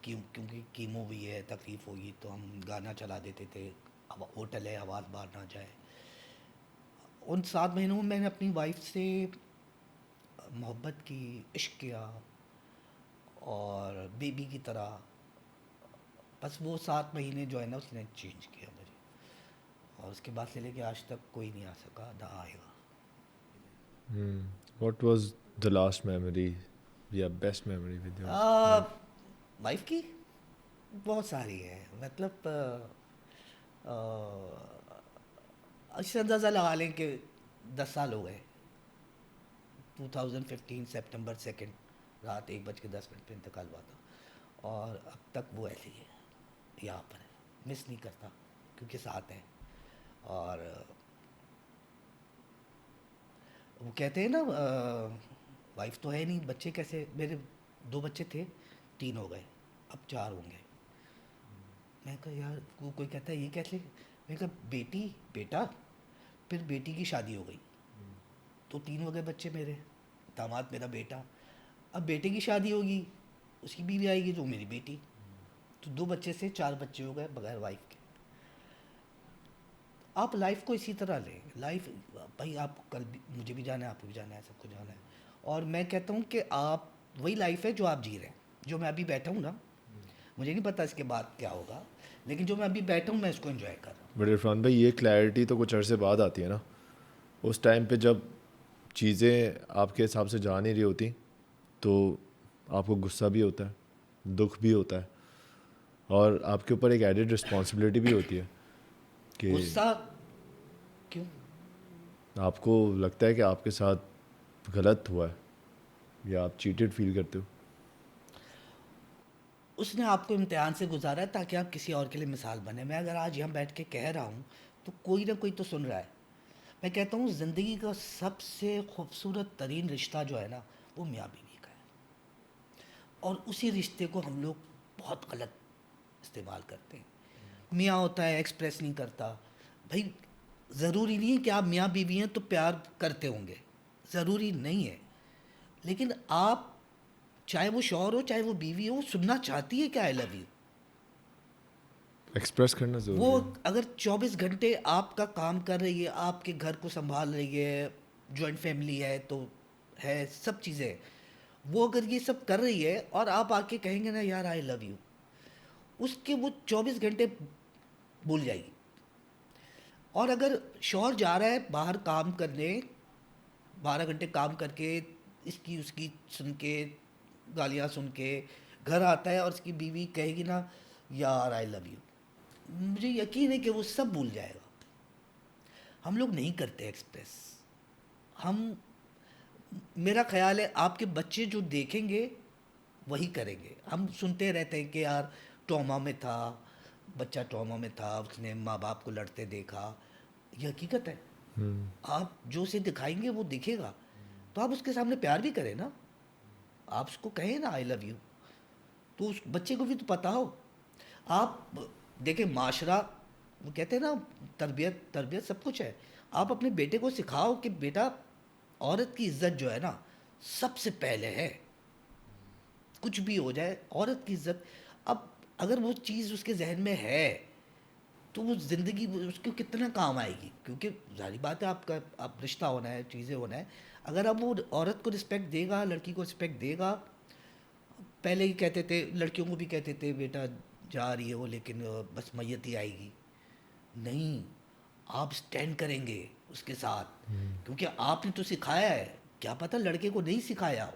क्योंकि कीमो भी है, तकलीफ़ होगी, तो हम गाना चला देते थे, अब होटल है, आवाज़ बाहर ना जाए। उन 7 महीनों में मैंने अपनी वाइफ से मोहब्बत की, इश्क किया, और बेबी की तरह। बस वो 7 महीने जो है ना, उसने चेंज किया मुझे, और उसके बाद से लेके आज तक कोई नहीं आ सका, ना आएगा। What was the last memory, या best memory with your uh, wife? Wife की बहुत सारी है, मतलब इससे अंदाज़ा लगा लें कि 10 साल हो गए। 2015 सितंबर 2 रात 1:10 पे इंतकाल हुआ था, और अब तक वो ऐसी है, यहाँ पर है, मिस नहीं करता क्योंकि साथ है। और वो कहते हैं ना, वाइफ तो है नहीं, बच्चे कैसे, मेरे 2 बच्चे थे, 3 हो गए, अब 4 होंगे। मैं कहा यार, कोई कहता है ये कैसे, मैं कहा बेटी बेटा, फिर बेटी की शादी हो गई, तो 3 हो गए बच्चे मेरे, दामाद मेरा बेटा, अब बेटे की शादी होगी, उसकी बीवी आएगी, जो मेरी बेटी, तो 2 बच्चे से 4 बच्चे हो गए बगैर वाइफ के। आप लाइफ को इसी तरह लें, लाइफ, भाई आप कल भी, मुझे भी जाना है, आपको भी जाना है, सबको जाना है, और मैं कहता हूँ कि आप, वही लाइफ है जो आप जी रहे हैं, जो मैं अभी बैठा हूँ ना, मुझे नहीं पता इसके बाद क्या होगा, लेकिन जो मैं अभी बैठा हूँ मैं इसको एंजॉय कर रहा हूँ। बट इरफान भाई, ये क्लैरिटी तो कुछ अरसे बाद आती है ना। उस टाइम पे जब चीज़ें आपके हिसाब से जा नहीं रही होती, तो आपको गुस्सा भी होता है, दुख भी होता है, और आपके ऊपर एक एडेड रिस्पॉन्सिबिलिटी भी होती है कि गुस्सा क्यों? आपको लगता है कि आपके साथ गलत हुआ है, या आप चीटेड फील करते हो। उसने आपको इम्तिहान से गुजारा है ताकि आप किसी और के लिए मिसाल बने। मैं अगर आज यहाँ बैठ के कह रहा हूँ तो कोई ना कोई तो सुन रहा है। मैं कहता हूँ ज़िंदगी का सबसे खूबसूरत तरीन रिश्ता जो है ना, वो मियाँ बीवी का है, और उसी रिश्ते को हम लोग बहुत गलत इस्तेमाल करते हैं। मियाँ होता है, एक्सप्रेस नहीं करता। भाई, ज़रूरी नहीं है कि आप मियाँ बीवी हैं तो प्यार करते होंगे, ज़रूरी नहीं है, लेकिन आप, चाहे वो शौहर हो चाहे वो बीवी हो, सुनना चाहती है क्या आई लव यू। एक्सप्रेस करना वो ज़रूरी है। अगर 24 घंटे आपका काम कर रही है, आपके घर को संभाल रही है, जॉइंट फैमिली है तो है, सब चीज़ें, वो अगर ये सब कर रही है और आप आके कहेंगे ना यार आई लव यू, उसके वो 24 घंटे भूल जाएगी। और अगर शौहर जा रहा है बाहर काम करने, 12 घंटे काम करके, इसकी उसकी सुन के, गालियाँ सुन के घर आता है, और उसकी बीवी कहेगी ना यार आई लव यू, मुझे यकीन है कि वो सब भूल जाएगा। हम लोग नहीं करते एक्सप्रेस। हम, मेरा ख्याल है आपके बच्चे जो देखेंगे वही करेंगे। हम सुनते रहते हैं कि यार ट्रॉमा में था, बच्चा ट्रॉमा में था, उसने माँ बाप को लड़ते देखा। ये हकीकत है, आप जो उसे दिखाएंगे वो दिखेगा। तो आप उसके सामने प्यार भी करें ना, आप उसको कहें ना आई लव यू, तो उस बच्चे को भी तो पता हो। आप देखें, माशरा, वो कहते हैं ना, तरबियत तरबियत सब कुछ है। आप अपने बेटे को सिखाओ कि बेटा, औरत की इज्जत जो है ना, सबसे पहले है, कुछ भी हो जाए औरत की इज्जत। अब अगर वो चीज़ उसके जहन में है तो वो ज़िंदगी उसको कितना काम आएगी, क्योंकि जाहिर बात है आपका, आप रिश्ता होना है, चीज़ें होना है। अगर अब वो औरत को रिस्पेक्ट देगा, लड़की को रिस्पेक्ट देगा। पहले ही कहते थे, लड़कियों को भी कहते थे बेटा जा रही है वो, लेकिन बस मैयत ही आएगी। नहीं, आप स्टैंड करेंगे उसके साथ, क्योंकि आपने तो सिखाया है। क्या पता लड़के को नहीं सिखाया हो,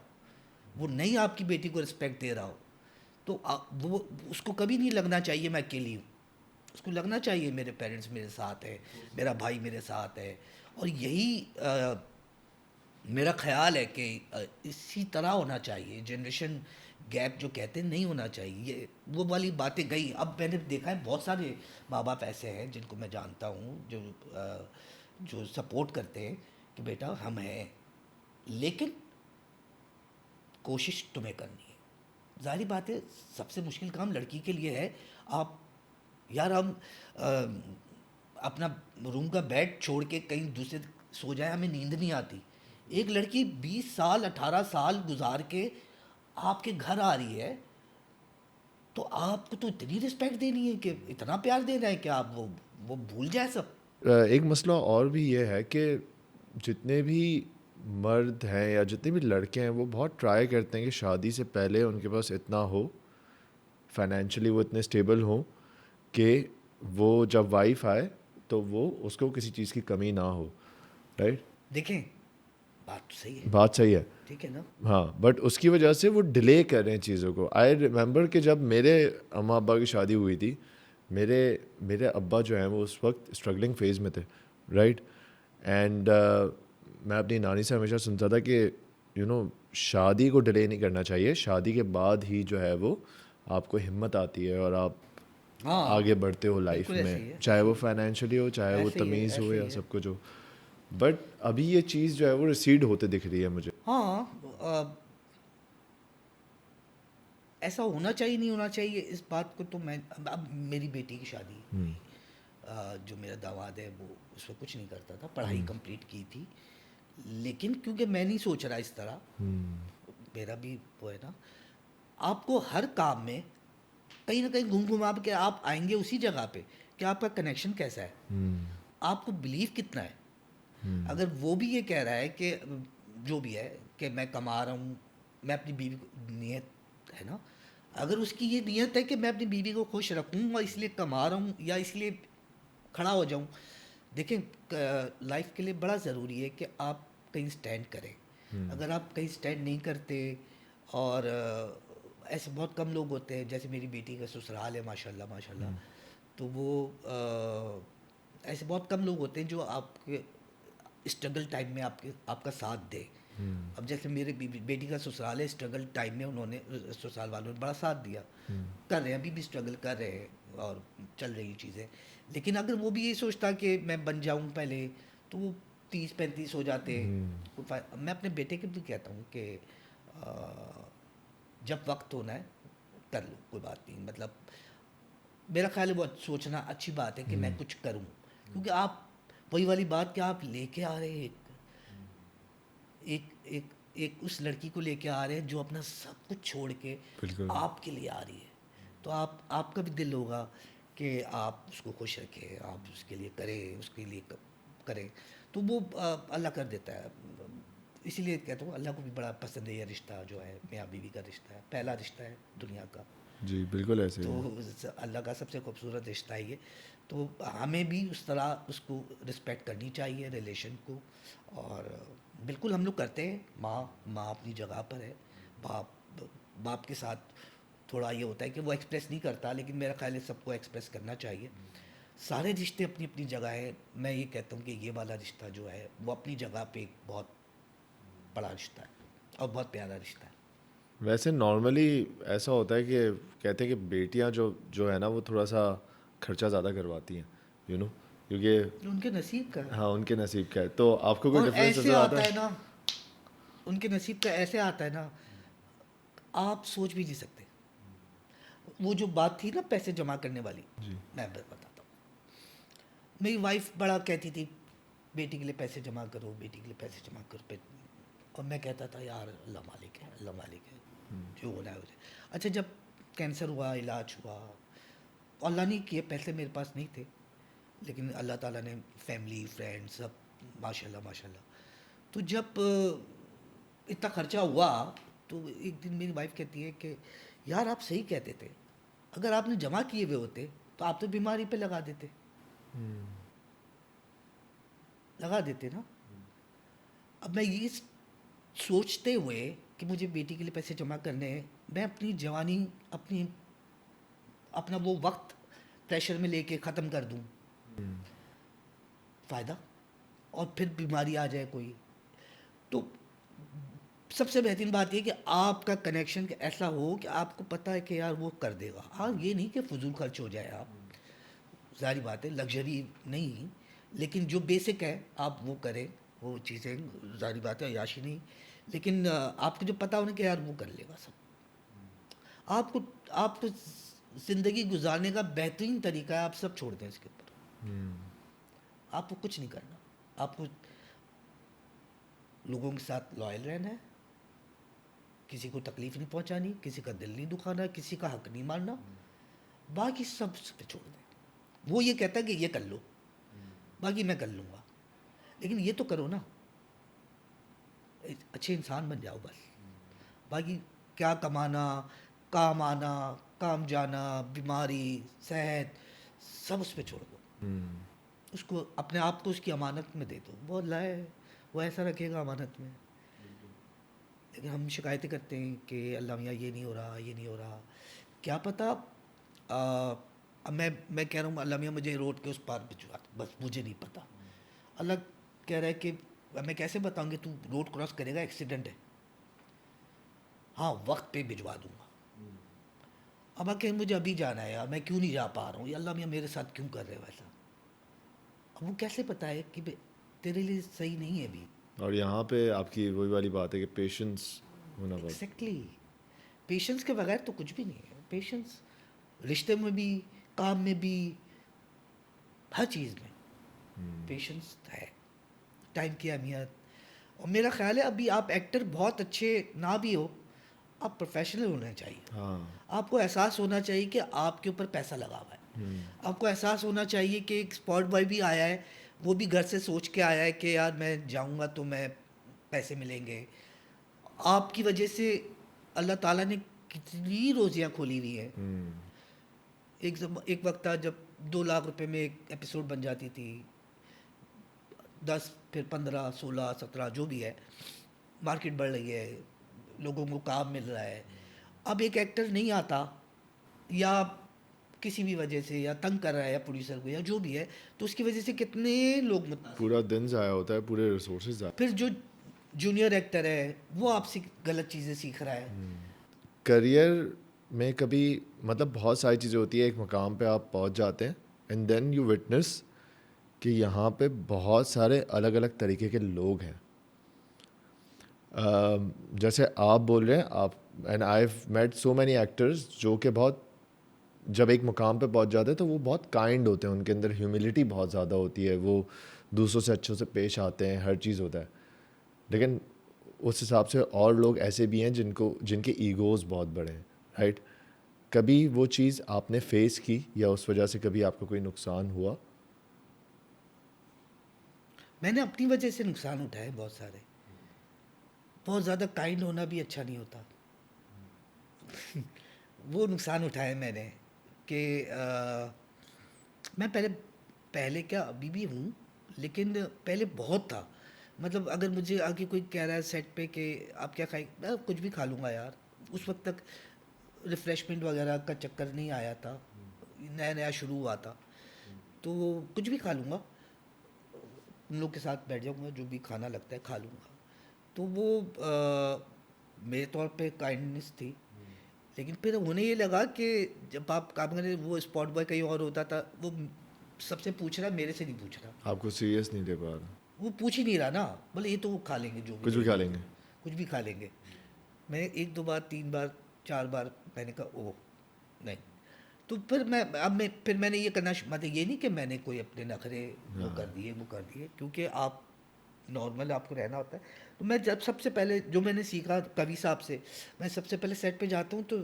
वो नहीं आपकी बेटी को रिस्पेक्ट दे रहा हो, तो वो उसको कभी नहीं लगना चाहिए मैं अकेली हूँ। उसको लगना चाहिए मेरे पेरेंट्स मेरे साथ है, मेरा भाई मेरे साथ है। और यही मेरा ख्याल है कि इसी तरह होना चाहिए। जनरेशन गैप जो कहते हैं नहीं होना चाहिए, ये वो वाली बातें गई। अब मैंने देखा है बहुत सारे माँ बाप ऐसे हैं जिनको मैं जानता हूँ, जो सपोर्ट करते हैं कि बेटा हम हैं, लेकिन कोशिश तुम्हें करनी है। ज़ाहिर बात है सबसे मुश्किल काम लड़की के लिए है। आप, यार हम अ, अपना रूम का बेड छोड़ के कहीं दूसरे सो जाए, हमें नींद नहीं आती। एक लड़की 20 साल 18 साल गुजार के आपके घर आ रही है, तो आपको तो इतनी रिस्पेक्ट देनी है, कि इतना प्यार देना है कि आप वो भूल जाए सब। एक मसला और भी ये है कि जितने भी मर्द हैं या जितने भी लड़के हैं वो बहुत ट्राई करते हैं कि शादी से पहले उनके पास इतना हो, फाइनेंशियली वो इतने स्टेबल हों कि वो जब वाइफ आए तो वो उसको किसी चीज़ की कमी ना हो, राइट? देखें, बात तो सही है, बात सही है। ठीक है ना। हाँ, बट उसकी वजह से वो डिले कर रहे हैं चीज़ों को। आई रिमेंबर कि जब मेरे अम्मा अब्बा की शादी हुई थी, मेरे मेरे अब्बा जो हैं वो उस वक्त स्ट्रगलिंग फेज़ में थे, राइट? एंड मैं अपनी नानी से हमेशा सुनता था कि शादी को डिले नहीं करना चाहिए, शादी के बाद ही जो है वो आपको हिम्मत आती है और आप हाँ, आगे बढ़ते हो लाइफ बिल्कुल ऐसे ही में, है, चाहे वो फाइनेंशियली हो, चाहे वो ऐसे ही है, तमीज़ हो ऐसे या ही है। सब कुछ हो। बट अभी ये चीज़ जो है वो रिसीड होते दिख रही है मुझे। हाँ, ऐसा होना चाहिए, नहीं होना चाहिए, इस बात को तो मैं, अब मेरी बेटी की शादी हुई, जो मेरा दामाद है वो उसमें कुछ नहीं करता था, पढ़ाई कंप्लीट की थी, लेकिन क्योंकि मैं नहीं सोच रहा इस तरह, मेरा भी वो है ना, आपको हर काम में कहीं ना कहीं घूम घुमा के आप आएंगे उसी जगह पे कि आपका कनेक्शन कैसा है, आपको बिलीव कितना है। अगर वो भी ये कह रहा है कि जो भी है कि मैं कमा रहा हूँ, मैं अपनी बीवी को, नियत है ना, अगर उसकी ये नियत है कि मैं अपनी बीवी को खुश रखूँ और इसलिए कमा रहा हूँ या इसलिए खड़ा हो जाऊँ, देखें, लाइफ के लिए बड़ा ज़रूरी है कि आप कहीं स्टैंड करें। अगर आप कहीं स्टैंड नहीं करते, और ऐसे बहुत कम लोग होते हैं, जैसे मेरी बेटी का ससुराल है माशाल्लाह माशाल्लाह, तो वो ऐसे बहुत कम लोग होते हैं जो आपके स्ट्रगल टाइम में आपका साथ दे। अब जैसे मेरे बेटी का ससुराल है, स्ट्रगल टाइम में उन्होंने, ससुराल वालों ने बड़ा साथ दिया, कर रहे हैं, अभी भी स्ट्रगल कर रहे हैं और चल रही हैं चीज़ें। लेकिन अगर वो भी ये सोचता कि मैं बन जाऊं पहले, तो वो 30-35 हो जाते। मैं अपने बेटे के भी कहता हूँ कि जब वक्त होना है कर लो, कोई बात नहीं, मतलब मेरा ख्याल है बहुत सोचना अच्छी बात है कि मैं कुछ करूं, क्योंकि आप, वही वाली बात कि आप लेके आ रहे हैं एक एक एक उस लड़की को लेके आ रहे हैं जो अपना सब कुछ छोड़ के बिल्कुल। आपके लिए आ रही है, तो आपका भी दिल होगा कि आप उसको खुश रखें, आप उसके लिए करें, उसके लिए करें, तो वो अल्लाह कर देता है। इसीलिए कहता हूँ अल्लाह को भी बड़ा पसंद है ये रिश्ता जो है, मियाँ बीवी का रिश्ता है, पहला रिश्ता है दुनिया का, जी, बिल्कुल ऐसे ही तो है। अल्लाह का सबसे खूबसूरत रिश्ता है ये। तो हमें भी उस तरह उसको रिस्पेक्ट करनी चाहिए रिलेशन को, और बिल्कुल हम लोग करते हैं। माँ माँ अपनी जगह पर है, बाप बाप के साथ थोड़ा ये होता है कि वो एक्सप्रेस नहीं करता, लेकिन मेरा ख्याल है सबको एक्सप्रेस करना चाहिए। सारे रिश्ते अपनी अपनी जगह है, मैं ये कहता हूँ कि ये वाला रिश्ता जो है वो अपनी जगह पे एक बहुत बड़ा रिश्ता है और बहुत प्यारा रिश्ता है। वैसे नॉर्मली ऐसा होता है कि कहते हैं कि बेटियां जो जो है ना वो थोड़ा सा खर्चा ज़्यादा करवाती हैं, क्योंकि उनके नसीब का है। हाँ उनके नसीब का है। तो आपको कोई और डिफरेंस ऐसे नज़र आता आता है? है ना, उनके नसीब का ऐसे आता है ना, आप सोच भी नहीं सकते। वो जो बात थी ना पैसे जमा करने वाली, जी। मैं बताता हूँ। मेरी वाइफ बड़ा कहती थी बेटी के लिए पैसे जमा करो, बेटी के लिए पैसे जमा करो, और मैं कहता था यार अल्लाह मालिक है, अल्लाह मालिक है, जो होना है हो जाए। अच्छा, जब कैंसर हुआ, इलाज हुआ, अल्लाह ने किए, पैसे मेरे पास नहीं थे, लेकिन अल्लाह ताला ने फैमिली फ्रेंड सब, माशाल्लाह माशाल्लाह। तो जब इतना खर्चा हुआ, तो एक दिन मेरी वाइफ कहती है कि यार आप सही कहते थे, अगर आपने जमा किए हुए होते तो आप तो बीमारी पे लगा देते ना। अब मैं ये सोचते हुए कि मुझे बेटी के लिए पैसे जमा करने हैं, मैं अपनी जवानी, अपनी अपना वो वक्त प्रेशर में लेके ख़त्म कर दूं, फ़ायदा, और फिर बीमारी आ जाए कोई, तो सबसे बेहतरीन बात ये कि आपका कनेक्शन ऐसा हो कि आपको पता है कि यार वो कर देगा। हाँ, ये नहीं कि फजूल खर्च हो जाए, आप, सारी बात है, लग्जरी नहीं, लेकिन जो बेसिक है आप वो करें, वो चीज़ें, सारी बात है, अय्याशी नहीं, लेकिन आपको जो पता हो ना कि यार वो कर लेगा सब। आपको आपको ज़िंदगी गुजारने का बेहतरीन तरीका है, आप सब छोड़ दें इसके ऊपर, आपको कुछ नहीं करना, आपको लोगों के साथ लॉयल रहना है किसी को तकलीफ नहीं पहुंचानी, किसी का दिल नहीं दुखाना, किसी का हक नहीं मारना, बाकी सब पे छोड़ दें। वो ये कहता है कि ये कर लो, बाकी मैं कर लूँगा, लेकिन ये तो करो ना, अच्छे इंसान बन जाओ बस। बाकी क्या कमाना, काम आना, काम जाना, बीमारी, सेहत, सब उस पे छोड़ दो। उसको अपने आप को उसकी अमानत में दे दो, वो लाए, वो ऐसा रखेगा अमानत में। लेकिन हम शिकायतें करते हैं कि अल्लाह मियाँ ये नहीं हो रहा, ये नहीं हो रहा। क्या पता अब मैं कह रहा हूँ अल्लाह मियाँ मुझे रोड के उस पार भिजवा दो, बस मुझे नहीं पता। अल्लाह कह रहा है कि मैं कैसे बताऊँगी, तू रोड क्रॉस करेगा, एक्सीडेंट है, हाँ वक्त पे भिजवा दूँगा। अब आके मुझे अभी जाना है यार, मैं क्यों नहीं जा पा रहा हूँ, ये अल्लाह मियाँ मेरे साथ क्यों कर रहे हो ऐसा। अब वो कैसे पता है कि तेरे लिए सही नहीं है अभी। और यहाँ पे आपकी वही वाली बात है कि पेशेंस होना बहुत। एग्जैक्टली, पेशेंस के बगैर तो कुछ भी नहीं है। पेशेंस रिश्ते में भी, काम में भी, हर चीज़ में पेशेंस है, टाइम की अहमियत। और मेरा ख्याल है अभी आप एक्टर बहुत अच्छे ना भी हो, आप प्रोफेशनल होने चाहिए। हाँ। आपको एहसास होना चाहिए कि आपके ऊपर पैसा लगा हुआ है। आपको एहसास होना चाहिए कि एक स्पॉट बॉय भी आया है, वो भी घर से सोच के आया है कि यार मैं जाऊंगा तो मैं पैसे मिलेंगे। आपकी वजह से अल्लाह ताला ने कितनी रोज़ियाँ खोली हुई हैं। एक वक्त था जब 2 लाख रुपए में एक एपिसोड बन जाती थी, 10 फिर 15 16 17 जो भी है, मार्केट बढ़ रही है, लोगों को काम मिल रहा है। अब एक एक्टर नहीं आता या किसी भी वजह से, या तंग कर रहा है या प्रोड्यूसर को या जो भी है, तो उसकी वजह से कितने लोग पूरा दिन ज़ाया होता है, पूरे रिसोर्सेज ज़ाया। फिर जो जूनियर एक्टर है वो आपसे गलत चीज़ें सीख रहा है। करियर में कभी मतलब बहुत सारी चीज़ें होती है, एक मकाम पे आप पहुंच जाते हैं एंड देन यू विटनेस कि यहाँ पे बहुत सारे अलग अलग तरीके के लोग हैं। जैसे आप बोल रहे हैं, आप and I have met so many actors जो कि बहुत जब एक मुकाम पे पहुंच जाते हैं तो वो बहुत काइंड होते हैं, उनके अंदर ह्यूमिलिटी बहुत ज़्यादा होती है, वो दूसरों से अच्छों से पेश आते हैं, हर चीज़ होता है। लेकिन उस हिसाब से और लोग ऐसे भी हैं जिनके ईगोज़ बहुत बड़े हैं, राइट। कभी वो चीज़ आपने फेस की या उस वजह से कभी आपका कोई नुकसान हुआ? मैंने अपनी वजह से नुकसान उठाए बहुत सारे। बहुत ज़्यादा काइंड होना भी अच्छा नहीं होता। वो नुकसान उठाए मैंने कि मैं पहले क्या अभी भी हूँ, लेकिन पहले बहुत था। मतलब अगर मुझे आगे कोई कह रहा है सेट पे कि आप क्या खाएं, मैं कुछ भी खा लूँगा यार। उस वक्त तक रिफ़्रेशमेंट वगैरह का चक्कर नहीं आया था, नया नया शुरू हुआ था, तो कुछ भी खा लूँगा, उन लोग के साथ बैठ जाऊँगा, जो भी खाना लगता है खा लूँगा। तो वो मेरे तौर पे काइंडनेस थी। लेकिन फिर उन्हें ये लगा कि जब आप काम करें, वो स्पॉट बॉय कहीं और होता था, वो सबसे पूछ रहा, मेरे से नहीं पूछ रहा। आपको सीरियस नहीं ले पा रहा? वो पूछ ही नहीं रहा ना, बोले ये तो वो खा लेंगे, जो कुछ भी खा लेंगे। कुछ भी खा लेंगे। मैं 1 2 बार 3 बार 4 बार मैंने कहा ओह नहीं। तो फिर मैंने ये करना मतलब ये नहीं कि मैंने कोई अपने नखरे वो कर दिए, क्योंकि आप नॉर्मल आपको रहना होता है। तो मैं जब सबसे पहले जो मैंने सीखा कवि साहब से, मैं सबसे पहले सेट पे जाता हूँ तो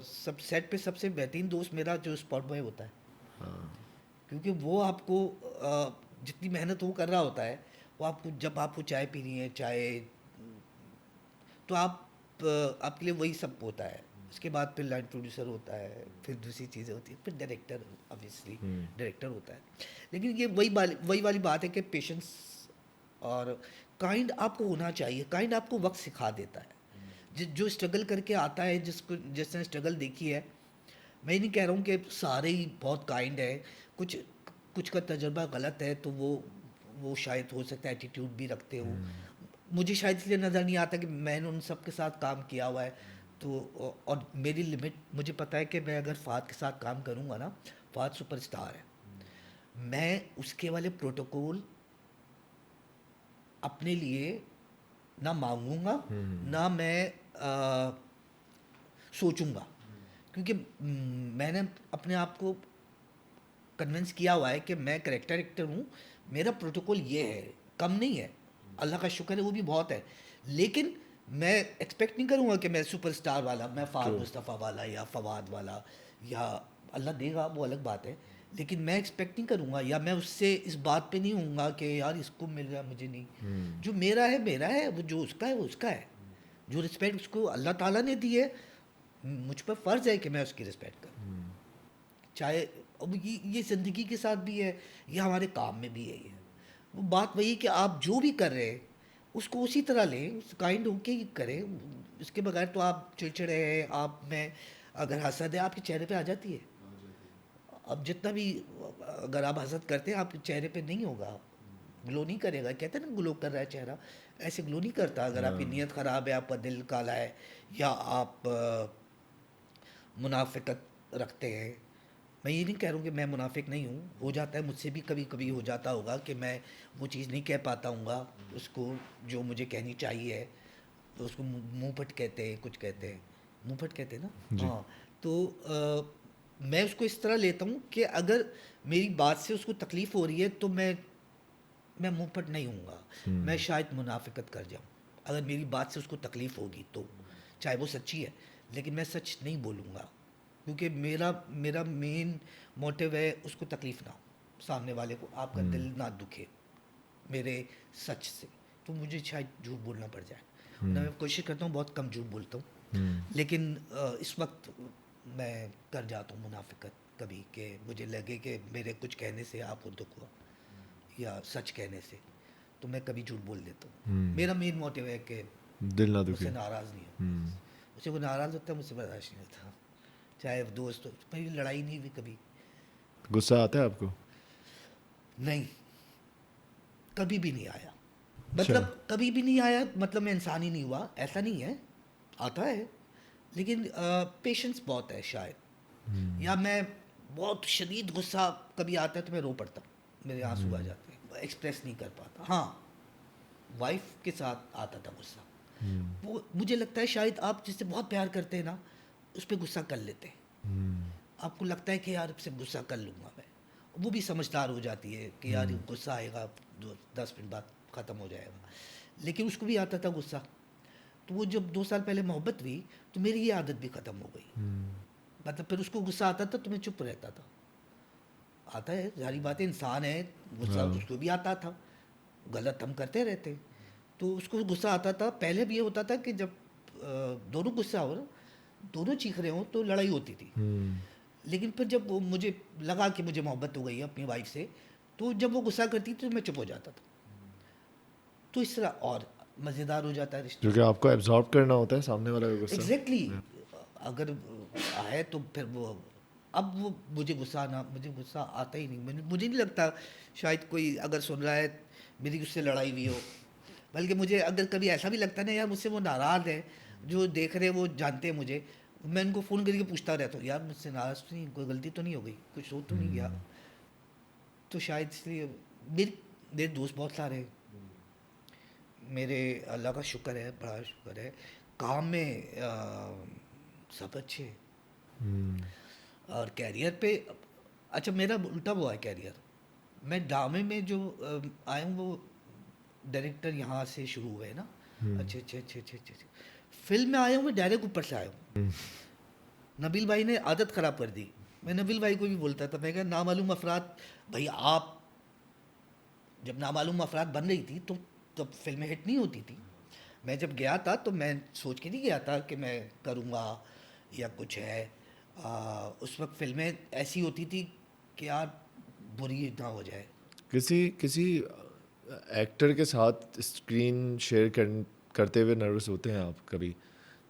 सब सेट पे सबसे बेहतरीन दोस्त मेरा जो स्पॉट बॉय होता है। क्योंकि वो आपको जितनी मेहनत वो कर रहा होता है, वो आपको जब आपको चाय पीनी है, चाय, तो आपके लिए वही सब होता है। उसके बाद फिर लाइन प्रोड्यूसर होता है, फिर दूसरी चीज़ें होती है, फिर डायरेक्टर, ऑब्वियसली डायरेक्टर होता है। लेकिन ये वही वाली बात है कि पेशेंस और काइंड आपको होना चाहिए। काइंड आपको वक्त सिखा देता है। जो स्ट्रगल करके आता है, जिसने स्ट्रगल देखी है, मैं नहीं कह रहा हूँ कि सारे ही बहुत काइंड है, कुछ कुछ का तजुर्बा गलत है तो वो शायद हो सकता है एटीट्यूड भी रखते हो। मुझे शायद इसलिए नज़र नहीं आता कि मैंने उन सब के साथ काम किया हुआ है, तो और मेरी लिमिट मुझे पता है कि मैं अगर फ़ाद के साथ काम करूँगा ना, फ़ाद सुपरस्टार है, मैं उसके वाले प्रोटोकॉल अपने लिए ना मांगूंगा, ना मैं सोचूंगा। क्योंकि मैंने अपने आप को कन्विंस किया हुआ है कि मैं करेक्टर एक्टर हूँ, मेरा प्रोटोकॉल ये है, कम नहीं है, अल्लाह का शुक्र है वो भी बहुत है, लेकिन मैं एक्सपेक्ट नहीं करूँगा कि मैं सुपरस्टार वाला, मैं फ़ार मुस्तफ़ा वाला या फवाद वाला, या अल्लाह देगा वो अलग बात है, लेकिन मैं एक्सपेक्ट नहीं करूँगा, या मैं उससे इस बात पे नहीं होऊंगा कि यार इसको मिल रहा है मुझे नहीं। जो मेरा है मेरा है, वो जो उसका है वो उसका है। जो रिस्पेक्ट उसको अल्लाह ताला ने दी है, मुझ पर फ़र्ज़ है कि मैं उसकी रिस्पेक्ट करूँ। चाहे अब ये ज़िंदगी के साथ भी है, ये हमारे काम में भी है। ये वो बात वही कि आप जो भी कर रहे हैं उसको उसी तरह लें, उस काइंड होके ही करें। इसके बगैर तो आप चिड़चिड़े हैं, आप में अगर हसद है आपके चेहरे पे आ जाती है। अब जितना भी अगर आप हसद करते हैं आपके चेहरे पे नहीं होगा, ग्लो नहीं करेगा। कहते हैं ना ग्लो कर रहा है चेहरा, ऐसे ग्लो नहीं करता अगर आपकी नीयत ख़राब है, आपका दिल काला है, या आप मुनाफिकत रखते हैं। मैं ये नहीं कह रहा हूँ कि मैं मुनाफिक नहीं हूँ, हो जाता है मुझसे भी, कभी कभी हो जाता होगा कि मैं वो चीज़ नहीं कह पाता हूँगा उसको जो मुझे कहनी चाहिए। तो उसको मुंह फट कहते हैं, कुछ कहते हैं, मुंह फट कहते हैं ना। जी। हाँ, तो मैं उसको इस तरह लेता हूँ कि अगर मेरी बात से उसको तकलीफ़ हो रही है तो मैं मुंह फट नहीं हूँगा, मैं शायद मुनाफिकत कर जाऊँ अगर मेरी बात से उसको तकलीफ़ होगी तो, चाहे वो सच्ची है, लेकिन मैं सच नहीं बोलूँगा, क्योंकि मेरा मेरा मेन मोटिव है उसको तकलीफ़ ना हो, सामने वाले को आपका दिल ना दुखे मेरे सच से। तो मुझे शायद झूठ बोलना पड़ जाए ना, मैं कोशिश करता हूँ बहुत कम झूठ बोलता हूँ, लेकिन इस वक्त मैं कर जाता हूँ मुनाफिकत कभी, कि मुझे लगे कि मेरे कुछ कहने से आपको दुख हुआ या सच कहने से, तो मैं कभी झूठ बोल देता हूँ। मेरा मेन मोटिव है कि दिल ना दुखे। उससे नाराज़ नहीं हो, मुझसे वो नाराज़ होता है, मुझसे बर्दाश्त नहीं होता, चाहे दोस्त हो। मेरी लड़ाई नहीं हुई कभी। गुस्सा आता है आपको? नहीं, कभी भी नहीं आया। अच्छा। मतलब कभी भी नहीं आया, मतलब मैं इंसान ही नहीं हुआ, ऐसा नहीं है, आता है, लेकिन पेशेंस बहुत है शायद, या मैं बहुत शदीद गुस्सा कभी आता है तो मैं रो पड़ता हूँ, मेरे आंसू आ जाते हैं, एक्सप्रेस नहीं कर पाता। हाँ, वाइफ के साथ आता था गुस्सा, वो मुझे लगता है शायद आप जिससे बहुत प्यार करते हैं ना उस पर गुस्सा कर लेते हैं, आपको लगता है कि यार इससे गुस्सा कर लूँगा मैं, वो भी समझदार हो जाती है कि यार ये गुस्सा आएगा 10 मिनट बाद ख़त्म हो जाएगा, लेकिन उसको भी आता था गुस्सा। तो वो जब 2 साल पहले मोहब्बत हुई तो मेरी ये आदत भी ख़त्म हो गई। मतलब फिर उसको गुस्सा आता था तो मैं चुप रहता था। आता है, सारी बातें, इंसान है, गुस्सा हाँ। उसको भी आता था, गलत हम करते रहते। तो उसको गुस्सा आता था। पहले भी ये होता था कि जब दोनों गुस्सा हो, दोनों चीख रहे हों तो लड़ाई होती थी। लेकिन फिर जब वो मुझे लगा कि मुझे मोहब्बत हो गई है अपनी वाइफ से, तो जब वो गुस्सा करती थी तो मैं चुप हो जाता था। तो इस तरह और मज़ेदार हो जाता है रिश्ता। क्योंकि आपको एब्जॉर्ब करना होता है सामने वाला का गुस्सा। एग्जैक्टली अगर आए तो फिर वो, अब वो मुझे गुस्सा आना, मुझे गुस्सा आता ही नहीं, मुझे नहीं लगता शायद कोई अगर सुन रहा है मेरी उससे लड़ाई हुई हो। बल्कि मुझे अगर कभी ऐसा भी लगता है ना यार मुझसे वो नाराज़ है, जो देख रहे हैं वो जानते हैं मुझे, मैं उनको फ़ोन करके पूछता रहता हूँ यार मुझसे नाराज़ तो नहीं, कोई गलती तो नहीं हो गई, कुछ हो तो नहीं गया। तो शायद इसलिए मेरे मेरे दोस्त बहुत सारे हैं, मेरे अल्लाह का शुक्र है, बड़ा शुक्र है, काम में सब अच्छे हैं। और कैरियर पे, अच्छा मेरा उल्टा हुआ है कैरियर। मैं ड्रामे में जो आया हूँ वो डायरेक्टर यहाँ से शुरू हुए ना, अच्छे अच्छे अच्छे अच्छे अच्छे अच्छे। फिल्म में आया हूँ मैं डायरेक्ट ऊपर से आया हूँ। नबील भाई ने आदत ख़राब कर दी। मैं नबील भाई को भी बोलता था, मैं कहा नामालूम अफराद, भाई आप जब नामालूम अफराद बन रही थी तो तब फिल्में हिट नहीं होती थी। मैं जब गया था तो मैं सोच के नहीं गया था कि मैं करूँगा या कुछ है। उस वक्त फिल्में ऐसी होती थी कि यार बुरी ना हो जाए। किसी किसी एक्टर के साथ स्क्रीन शेयर करते हुए नर्वस होते हैं आप कभी,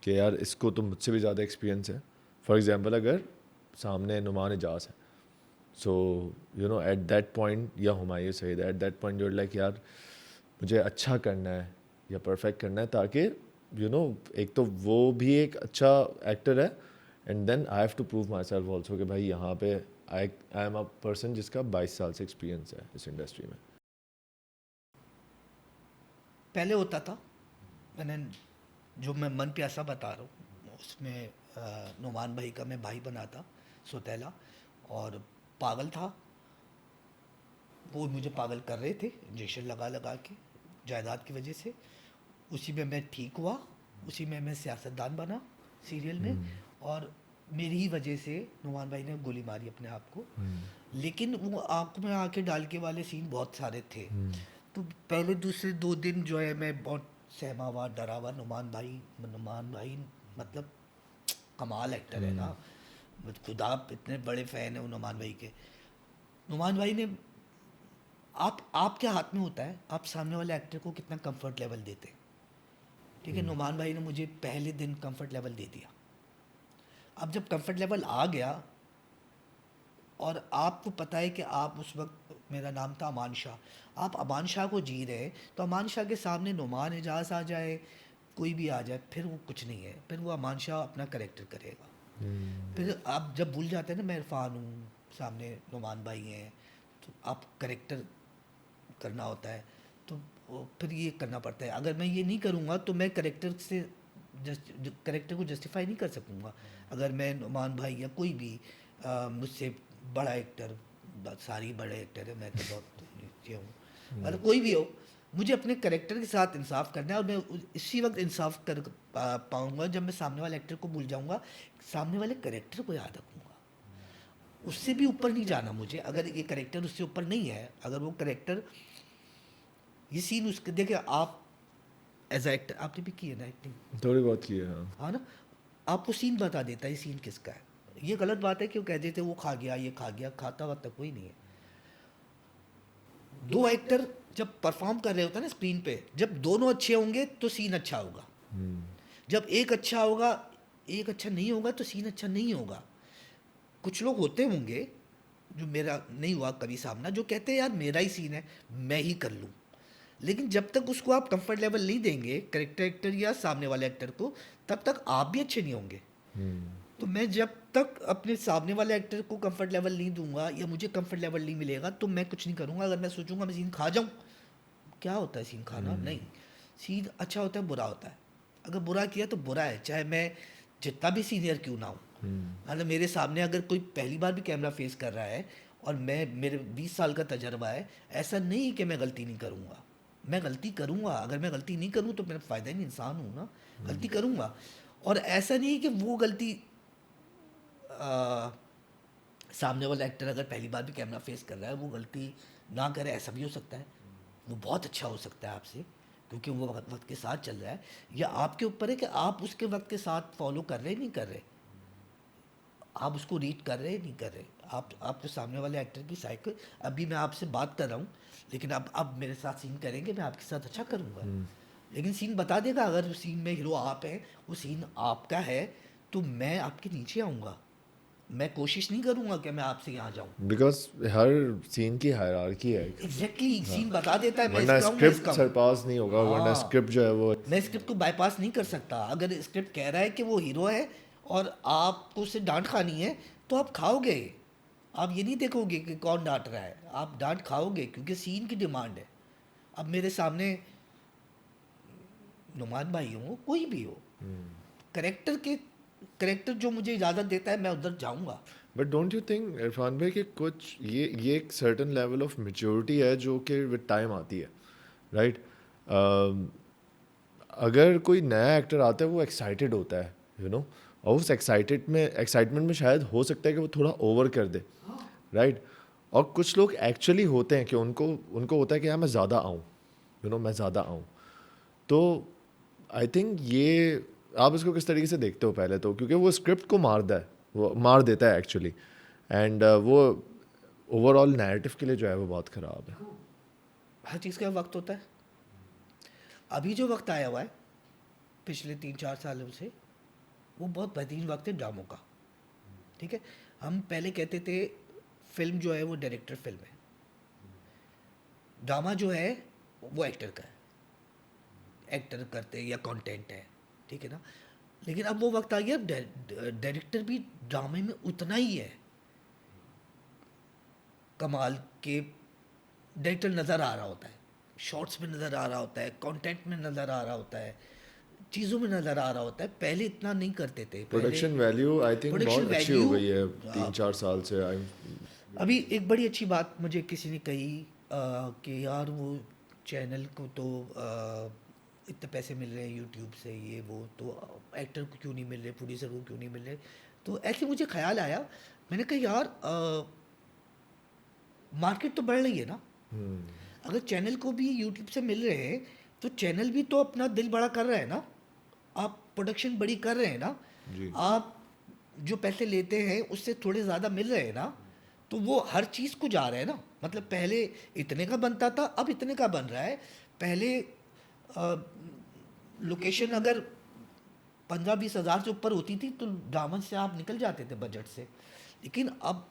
कि यार इसको तो मुझसे भी ज़्यादा एक्सपीरियंस है? फॉर एग्जांपल अगर सामने नुमान इजाज़ है, so you know at that point, या Humayun Saeed, at that point you're like यार मुझे अच्छा करना है या परफेक्ट करना है, ताकि यू नो एक तो वो भी एक अच्छा एक्टर है, and then I have to prove myself also कि भाई यहाँ पे आई आई एम अ पर्सन जिसका 22 साल से एक्सपीरियंस है इस इंडस्ट्री में। पहले होता था, मैंने जो मैं मन प्यासा बता रहा हूँ उसमें नुमान भाई का मैं भाई बना था, सौतेला, और पागल था। वो मुझे पागल कर रहे थे इंजेक्शन लगा लगा के, जायदाद की वजह से। उसी में मैं ठीक हुआ उसी में मैं सियासतदान बना सीरियल में, और मेरी ही वजह से नुमान भाई ने गोली मारी अपने आप को। लेकिन वो आँख में आंखें डाल के वाले सीन बहुत सारे थे। तो पहले दूसरे 2 दिन जो है मैं बहुत सहमा हुआ, डरा हुआ। नुमान भाई मतलब कमाल एक्टर है ना, खुद आप इतने बड़े फ़ैन हैं नुमान भाई के। नुमान भाई ने, आप आपके हाथ में होता है आप सामने वाले एक्टर को कितना कंफर्ट लेवल देते हैं। ठीक है, नुमान भाई ने मुझे पहले दिन कंफर्ट लेवल दे दिया। अब जब कंफर्ट लेवल आ गया और आपको पता है कि आप उस वक्त, मेरा नाम था अमान शाह, आप अमान शाह को जी रहे हैं, तो अमान शाह के सामने नुमान एजाज आ जाए, कोई भी आ जाए, फिर वो कुछ नहीं है, फिर वो अमान शाह अपना करेक्टर करेगा। फिर आप जब भूल जाते हैं ना मैं इरफान हूँ, सामने नुमान भाई हैं, तो आप करेक्टर करना होता है, तो फिर ये करना पड़ता है। अगर मैं ये नहीं करूँगा तो मैं करेक्टर से करेक्टर को जस्टिफाई नहीं कर सकूँगा। अगर मैं नुमान भाई या कोई भी मुझसे बड़ा एक्टर, सारी बड़े एक्टर है, मैं तो बहुत नीचे हूँ, मतलब कोई भी हो, मुझे अपने करेक्टर के साथ इंसाफ करना है, और मैं इसी वक्त इंसाफ कर पाऊँगा जब मैं सामने वाले एक्टर को भूल जाऊँगा, सामने वाले करेक्टर को याद रखूँगा। उससे भी ऊपर नहीं जाना मुझे। अगर ये करेक्टर उससे ऊपर नहीं है, अगर वो करेक्टर, ये सीन उसके, देखिए आप एज एक्टर आपने भी की है ना एक्टिंग, थोड़ी बहुत की है, हाँ। हाँ ना, आपको सीन बता देता है ये सीन किसका है। ये गलत बात है कि वो कह देते वो खा गया, ये खा गया, खाता हुआ तक कोई नहीं है। दो एक्टर जब परफॉर्म कर रहे होते हैं ना स्क्रीन पे, जब दोनों अच्छे होंगे तो सीन अच्छा होगा, जब एक अच्छा होगा, एक अच्छा नहीं होगा तो सीन अच्छा नहीं होगा। कुछ लोग होते होंगे, जो मेरा नहीं हुआ कभी सामना, जो कहते हैं यार मेरा ही सीन है, मैं ही कर लूँ। लेकिन जब तक उसको आप कंफर्ट लेवल नहीं देंगे करेक्टर एक्टर या सामने वाले एक्टर को, तब तक आप भी अच्छे नहीं होंगे। तो मैं जब तक अपने सामने वाले एक्टर को कंफर्ट लेवल नहीं दूंगा या मुझे कंफर्ट लेवल नहीं मिलेगा, तो मैं कुछ नहीं करूँगा। अगर मैं सोचूंगा मैं सीन खा जाऊँ, क्या होता है सीन खाना? नहीं, सीन अच्छा होता है, बुरा होता है। अगर बुरा किया तो बुरा है, चाहे मैं जितना भी सीनियर क्यों ना हूँ। मतलब मेरे सामने अगर कोई पहली बार भी कैमरा फेस कर रहा है और मेरे 20 साल का तजर्बा है, ऐसा नहीं कि मैं गलती नहीं करूँगा, मैं गलती करूँगा। अगर मैं गलती नहीं करूँ तो मेरा फ़ायदा ही नहीं, इंसान हूँ ना, गलती करूँगा। और ऐसा नहीं कि वो गलती आ, सामने वाला एक्टर अगर पहली बार भी कैमरा फेस कर रहा है वो गलती ना करे, ऐसा भी हो सकता है। वो बहुत अच्छा हो सकता है आपसे, क्योंकि वो वक्त के साथ चल रहा है। या आपके ऊपर है कि आप उसके वक्त के साथ फॉलो कर रहे नहीं कर रहे, आप उसको रीड कर रहे नहीं कर रहे। आप तो सामने वाले एक्टर की साइकिल, अभी मैं आपसे बात कर रहा हूँ, लेकिन अब मेरे साथ सीन करेंगे, मैं आपके साथ अच्छा करूँगा। लेकिन सीन बता देगा, अगर उस सीन में हीरो आप हैं, वो सीन आपका है, तो मैं आपके नीचे आऊँगा। मैं कोशिश नहीं करूँगा कि मैं आपसे यहाँ जाऊँ। बिकॉज हर सीन की हायरार्की है, एग्जैक्टली सीन बता देता है, मैं वरना इसका हूँ, मैं स्क्रिप्ट इसका हूँ। सरपास नहीं होगा, वरना हाँ, स्क्रिप्ट जो है वो मैं स्क्रिप्ट को बाईपास नहीं कर सकता। अगर स्क्रिप्ट कह रहा है कि वो हीरो है और आपको उससे डांट खानी है, तो आप खाओगे। आप ये नहीं देखोगे कि कौन डांट रहा है, आप डांट खाओगे, क्योंकि सीन की डिमांड है। अब मेरे सामने नुमान भाई हो, कोई भी हो, करेक्टर जो मुझे इजाज़त देता है मैं उधर जाऊंगा। But don't you think Irfan भाई कि कुछ ये एक सर्टन लेवल ऑफ मेच्योरिटी है जो कि विद टाइम आती है, राइट? अगर कोई नया एक्टर आता है वो एक्साइटेड होता है, और उस एक्साइटमेंट में शायद हो सकता है कि वो थोड़ा ओवर कर दे, राइट? और कुछ लोग एक्चुअली होते हैं कि उनको उनको होता है कि यार मैं ज़्यादा आऊँ, मैं ज़्यादा आऊँ। तो आई थिंक ये आप इसको किस तरीके से देखते हो पहले तो, क्योंकि वो स्क्रिप्ट को वो मार देता है एक्चुअली, एंड वो ओवरऑल नैरेटिव के लिए जो है वो बहुत ख़राब है। हर चीज़ का वक्त होता है। अभी जो वक्त आया हुआ है पिछले 3-4 सालों से, वो बहुत बेहतरीन वक्त है ड्रामों का। ठीक है, हम पहले कहते थे फिल्म जो है वो डायरेक्टर फिल्म है, ड्रामा जो है वो एक्टर का है, एक्टर करते हैं या कंटेंट है। ठीक है ना, लेकिन अब वो वक्त आ गया, डायरेक्टर भी ड्रामे में उतना ही है। कमाल के डायरेक्टर नज़र आ रहा होता है, शॉर्ट्स में नज़र आ रहा होता है, कंटेंट में नज़र आ रहा होता है, चीज़ों में नज़र आ रहा होता है। पहले इतना नहीं करते थे। Production value I think production बहुत अच्छी हो वैल्यू, गई है 3-4 साल से। अभी एक बड़ी अच्छी बात मुझे किसी ने कही कि यार वो चैनल को तो इतने पैसे मिल रहे हैं यूट्यूब से, ये वो, तो एक्टर को क्यों नहीं मिल रहे, प्रोड्यूसर को क्यों नहीं मिल रहे। तो ऐसे मुझे ख्याल आया, मैंने कहा यार मार्केट तो बढ़ रही है ना, अगर चैनल को भी यूट्यूब से मिल रहे हैं तो चैनल भी तो अपना दिल बड़ा कर रहा है ना, आप प्रोडक्शन बड़ी कर रहे हैं ना, जी। आप जो पैसे लेते हैं उससे थोड़े ज़्यादा मिल रहे हैं ना, तो वो हर चीज़ को जा रहा है ना। मतलब पहले इतने का बनता था, अब इतने का बन रहा है। पहले लोकेशन अगर 15-20 हज़ार से ऊपर होती थी तो दामन से आप निकल जाते थे बजट से, लेकिन अब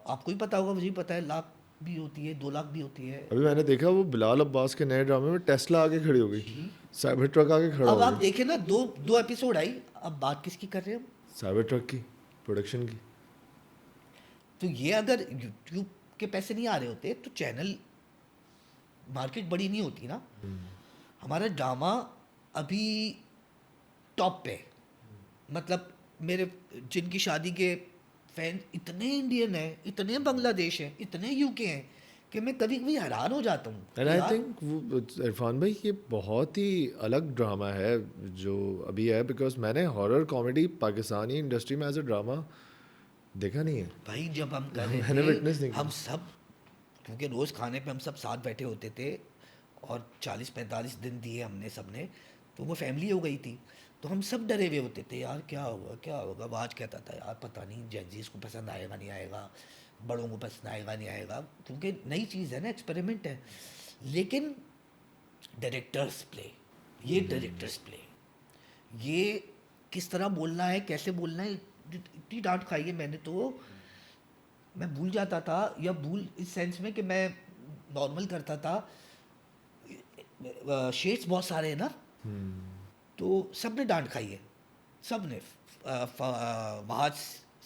आपको ही पता होगा, मुझे भी पता है, लाख भी होती है, 2 लाख भी होती है। अभी मैंने देखा वो बिलाल अब्बास के नए ड्रामे में टेस्ला आके खड़ी हो गई, साइबर ट्रक आके खड़ा अब हो आप गया। देखें ना, दो दो एपिसोड आई, अब बात किसकी कर रहे हैं हम? साइबर ट्रक की प्रोडक्शन की। तो ये अगर यूट्यूब के पैसे नहीं आ रहे होते तो चैनल मार्केट बड़ी नहीं होती ना। हमारा ड्रामा अभी टॉप पे, मतलब मेरे जिनकी शादी के फैन इतने इंडियन हैं, इतने बांग्लादेश हैं, इतने यूके हैं कि मैं कभी कभी हैरान हो जाता हूँ एंड कि आई यार थिंक वो इरफान भाई ये बहुत ही अलग ड्रामा है जो अभी है, बिकॉज मैंने हॉरर कॉमेडी पाकिस्तानी इंडस्ट्री में एज अ ड्रामा देखा नहीं है। भाई जब हम कर रहे मैंने थे, विटनेस नहीं हम किया। सब, क्योंकि रोज़ खाने पे हम सब साथ बैठे होते थे और 40-45 दिन दिए हमने सबने, तो वो फैमिली हो गई थी। तो हम सब डरे हुए होते थे, यार क्या होगा क्या होगा। वो आज कहता था यार पता नहीं जैजीज को पसंद आएगा नहीं आएगा, बड़ों को पसंद आएगा नहीं आएगा, क्योंकि नई चीज़ है ना, एक्सपेरिमेंट है। लेकिन डायरेक्टर्स प्ले, ये डायरेक्टर्स प्ले, ये किस तरह बोलना है, कैसे बोलना है, इतनी डांट खाई है मैंने तो मैं भूल जाता था, या भूल इस सेंस में कि मैं नॉर्मल करता था। शेड्स बहुत सारे हैं ना, तो सब ने डांट खाई है, सब ने। वहाज,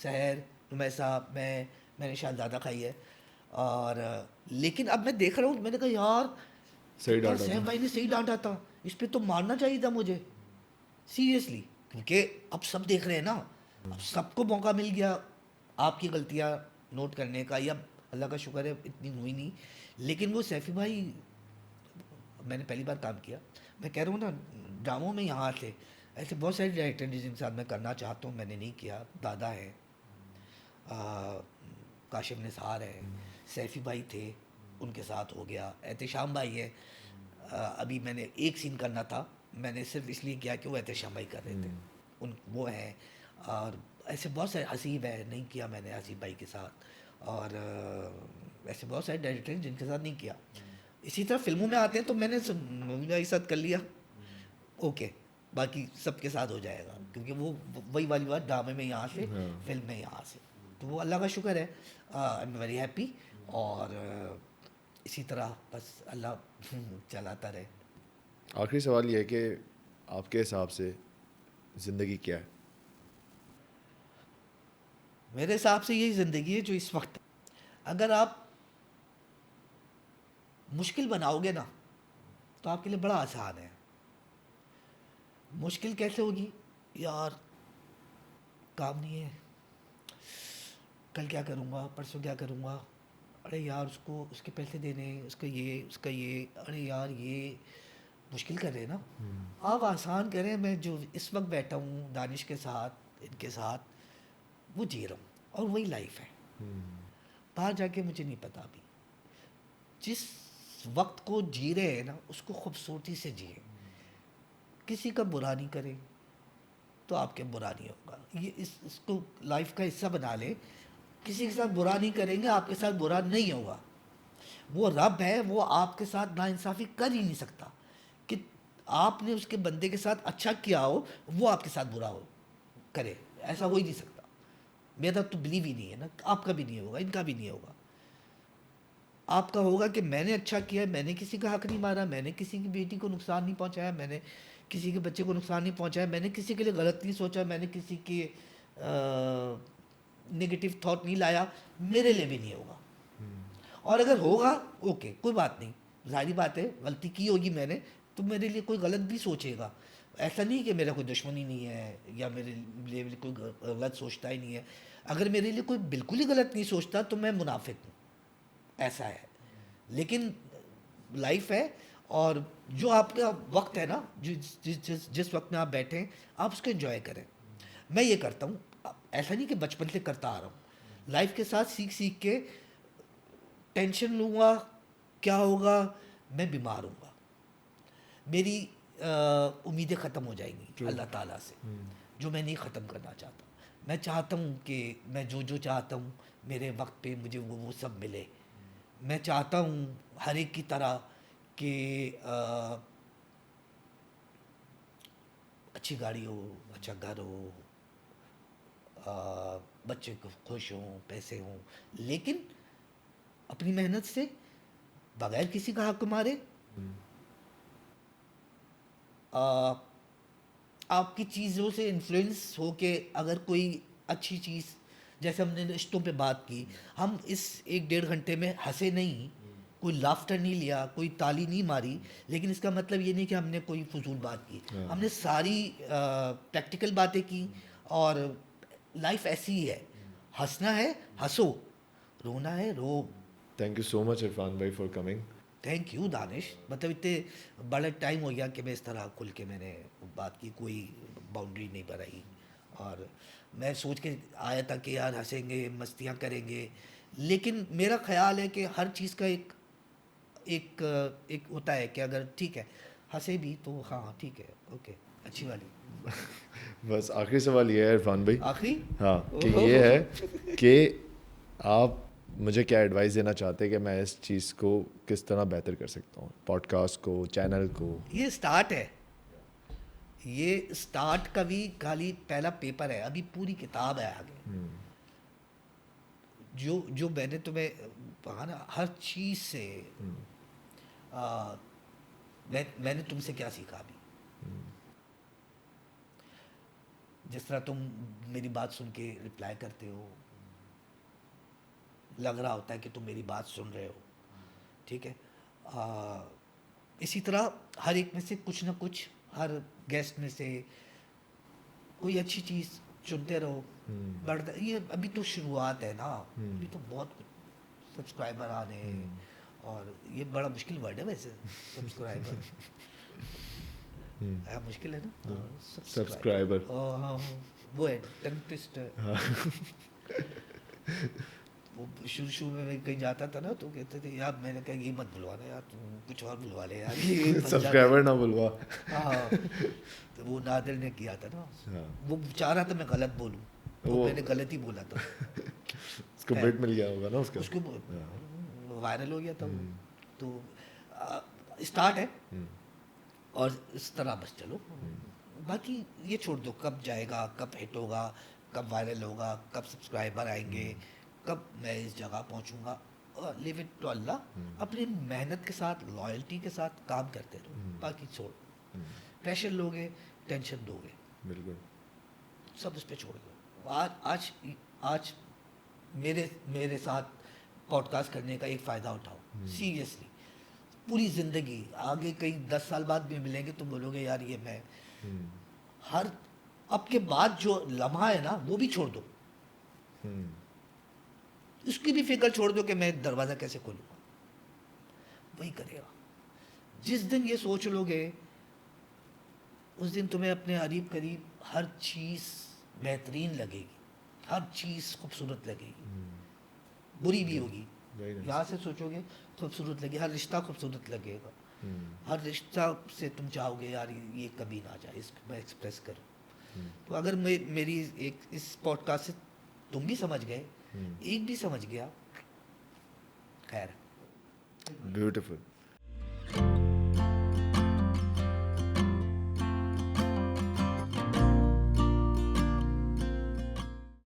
सहर, नुमैसा, मैंने शायद ज़्यादा खाई है। और लेकिन अब मैं देख रहा हूँ, मैंने कहा यार सही यार डाटा सैम था। भाई ने सही डांटा था, इस पे तो मारना चाहिए था मुझे, सीरियसली। क्योंकि अब सब देख रहे हैं ना, अब सबको मौका मिल गया आपकी गलतियाँ नोट करने का, या अल्लाह का शुक्र है इतनी हुई नहीं। लेकिन वो सैफी भाई, मैंने पहली बार काम किया, मैं कह रहा हूँ ना, ड्रामों में यहाँ से ऐसे बहुत सारे डायरेक्टर जिनके साथ मैं करना चाहता हूँ, मैंने नहीं किया। दादा है, काशिफ निसार है, सैफी भाई थे, उनके साथ हो गया। एहतशाम भाई है, अभी मैंने एक सीन करना था, मैंने सिर्फ इसलिए किया कि वो एहतशाम भाई कर रहे थे, उन वो हैं। और ऐसे बहुत सारे, हसीब है, नहीं किया मैंने हसीब भाई के साथ। और ऐसे बहुत सारे डायरेक्टर हैं जिनके साथ नहीं किया। इसी तरह फिल्मों में आते हैं तो मैंने मूवी भाई के साथ कर लिया, ओके, बाकी सबके साथ हो जाएगा, क्योंकि वो वही वाली बात, ड्रामे में यहाँ से, फिल्म में यहाँ से। तो वो अल्लाह का शुक्र है, आई एम वेरी हैप्पी। और इसी तरह बस अल्लाह चलाता रहे। आखिरी सवाल ये है कि आपके हिसाब से ज़िंदगी क्या है? मेरे हिसाब से यही ज़िंदगी है जो इस वक्त। अगर आप मुश्किल बनाओगे ना तो आपके लिए बड़ा आसान है। मुश्किल कैसे होगी? यार काम नहीं है, कल क्या करूँगा, परसों क्या करूँगा, अरे यार उसको उसके पैसे देने हैं, उसका ये, अरे यार ये मुश्किल कर रहे हैं ना। आप आसान करें। मैं जो इस वक्त बैठा हूँ दानिश के साथ, इनके साथ, वो जी रहा हूँ, और वही लाइफ है। बाहर जाके मुझे नहीं पता अभी। जिस वक्त को जी रहे हैं ना, उसको खूबसूरती से जिए, किसी का बुरा नहीं करें तो आपके बुरा नहीं होगा। ये इसको लाइफ का हिस्सा बना लें, किसी के साथ बुरा नहीं करेंगे, आपके साथ बुरा नहीं होगा। वो रब है, वो आपके साथ नाइंसाफ़ी कर ही नहीं सकता कि आपने उसके बंदे के साथ अच्छा किया हो, वो आपके साथ बुरा हो करे, ऐसा हो ही नहीं सकता। मेरा तो बिलीव ही नहीं है ना, आपका भी नहीं होगा, इनका भी नहीं होगा। आपका होगा कि मैंने अच्छा किया, मैंने किसी का हक नहीं मारा, मैंने किसी की बेटी को नुकसान नहीं पहुंचाया, मैंने किसी के बच्चे को नुकसान नहीं पहुंचाया, मैंने किसी के लिए गलत नहीं सोचा, मैंने किसी के नेगेटिव थॉट नहीं लाया, मेरे लिए भी नहीं होगा। और अगर होगा, ओके, कोई बात नहीं, जाहिर बात है गलती की होगी मैंने, तो मेरे लिए कोई गलत भी सोचेगा। ऐसा नहीं कि मेरा कोई दुश्मनी नहीं है या मेरे लिए कोई गलत सोचता ही नहीं है। अगर मेरे लिए कोई बिल्कुल ही गलत नहीं सोचता तो मैं मुनाफिक हूँ, ऐसा है। लेकिन लाइफ है, और जो आपका वक्त है ना, जिस वक्त में आप बैठे हैं, आप उसको एंजॉय करें। मैं ये करता हूँ, ऐसा नहीं कि बचपन से करता आ रहा हूँ, लाइफ के साथ सीख सीख के टेंशन लूँगा, क्या होगा, मैं बीमार हूँगा, मेरी उम्मीदें ख़त्म हो जाएंगी अल्लाह ताला से, जो मैं नहीं ख़त्म करना चाहता। मैं चाहता हूँ कि मैं जो जो चाहता हूँ मेरे वक्त पे मुझे वो सब मिले। मैं चाहता हूँ हर एक की तरह कि अच्छी गाड़ी हो, अच्छा घर हो, बच्चे को खुश हों, पैसे हों, लेकिन अपनी मेहनत से, बगैर किसी का हक मारे, आ, आपकी चीज़ों से इन्फ्लुएंस हो के अगर कोई अच्छी चीज़, जैसे हमने रिश्तों पे बात की, हम इस 1-1.5 घंटे में हंसे नहीं, कोई लाफ्टर नहीं लिया, कोई ताली नहीं मारी, लेकिन इसका मतलब ये नहीं कि हमने कोई फजूल बात की। हमने सारी प्रैक्टिकल बातें की, और लाइफ ऐसी ही है, हंसना है हंसो, रोना है रो। Thank you so much Irfan भाई for coming. Thank you Danish, मतलब इतने बड़ा टाइम हो गया कि मैं इस तरह खुल के मैंने बात की, कोई बाउंड्री नहीं बनाई। और मैं सोच के आया था कि यार हंसेंगे, मस्तियाँ करेंगे, लेकिन मेरा ख्याल है कि हर चीज़ का एक एक एक होता है कि अगर ठीक है हंसे भी तो हाँ ठीक है, ओके, अच्छी वाली। बस आखिरी सवाल ये है इरफान भाई, आखिरी, हाँ, कि ये है कि आप मुझे क्या एडवाइस देना चाहते हैं कि मैं इस चीज़ को किस तरह बेहतर कर सकता हूँ, पॉडकास्ट को, चैनल को? ये स्टार्ट है, ये स्टार्ट का भी खाली पहला पेपर है, अभी पूरी किताब है आगे। जो जो मैंने तुम्हें कहा ना, हर चीज़ से मैंने तुमसे क्या सीखा अभी। जिस तरह तुम मेरी बात सुन के रिप्लाई करते हो, लग रहा होता है कि तुम मेरी बात सुन रहे हो, ठीक है। इसी तरह हर एक में से कुछ ना कुछ, हर गेस्ट में से कोई अच्छी चीज़ चुनते रहो, बढ़ता। ये अभी तो शुरुआत है ना, अभी तो बहुत कुछ सब्सक्राइबर आने, और ये बड़ा मुश्किल वर्ड है वैसे, सब्सक्राइबर मुश्किल है ना, सब्सक्राइबर। हाँ, वो है टंग ट्विस्टर। वो शुरू में मैं कहीं जाता था ना, तो कहते थे यार, मैंने कहा ये मत बुलवाना यार, तुम कुछ और बुलवा ले यार, ये बन जाता है। सब्सक्राइबर ना बुलवा। हाँ, तो वो नादिर ने किया था ना, हाँ, वो चाह रहा था मैं गलत बोलूं, तो वो मैंने गलत ही बोला था। उसको बिट मिल गया होगा ना उसका। उसको हाँ। वायरल हो गया था वो। तो स्टार्ट है, और इस तरह बस चलो, बाकी ये छोड़ दो, कब जाएगा, कब हिट होगा, कब वायरल होगा, कब सब्सक्राइबर आएंगे, कब मैं इस जगह पहुंचूंगा, और लिव इट टू अल्लाह। अपनी मेहनत के साथ, लॉयल्टी के साथ काम करते रहो, बाकी छोड़, प्रेशर लोगे, टेंशन दोगे, बिल्कुल। सब उस पर छोड़ दो। आज आज आज मेरे मेरे साथ पॉडकास्ट करने का एक फ़ायदा उठाओ, सीरियसली। पूरी ज़िंदगी आगे कई 10 साल बाद भी मिलेंगे, तुम बोलोगे यार ये मैं, हर अब के बाद जो लम्हा है ना, वो भी छोड़ दो, उसकी भी फिक्र छोड़ दो कि मैं दरवाज़ा कैसे खोलूँगा, वही करेगा। जिस दिन ये सोच लोगे, उस दिन तुम्हें अपने करीब करीब हर चीज़ बेहतरीन लगेगी, हर चीज़ खूबसूरत लगेगी, बुरी भी होगी। यहाँ से सोचोगे खूबसूरत लगेगी, हर रिश्ता खूबसूरत लगेगा, हर रिश्ता से तुम चाहोगे यार ये कभी ना जाए, इसको मैं एक्सप्रेस करूँ। तो अगर मेरी एक इस पॉडकास्ट से तुम भी समझ गए, एक भी समझ गया, खैर। ब्यूटीफुल।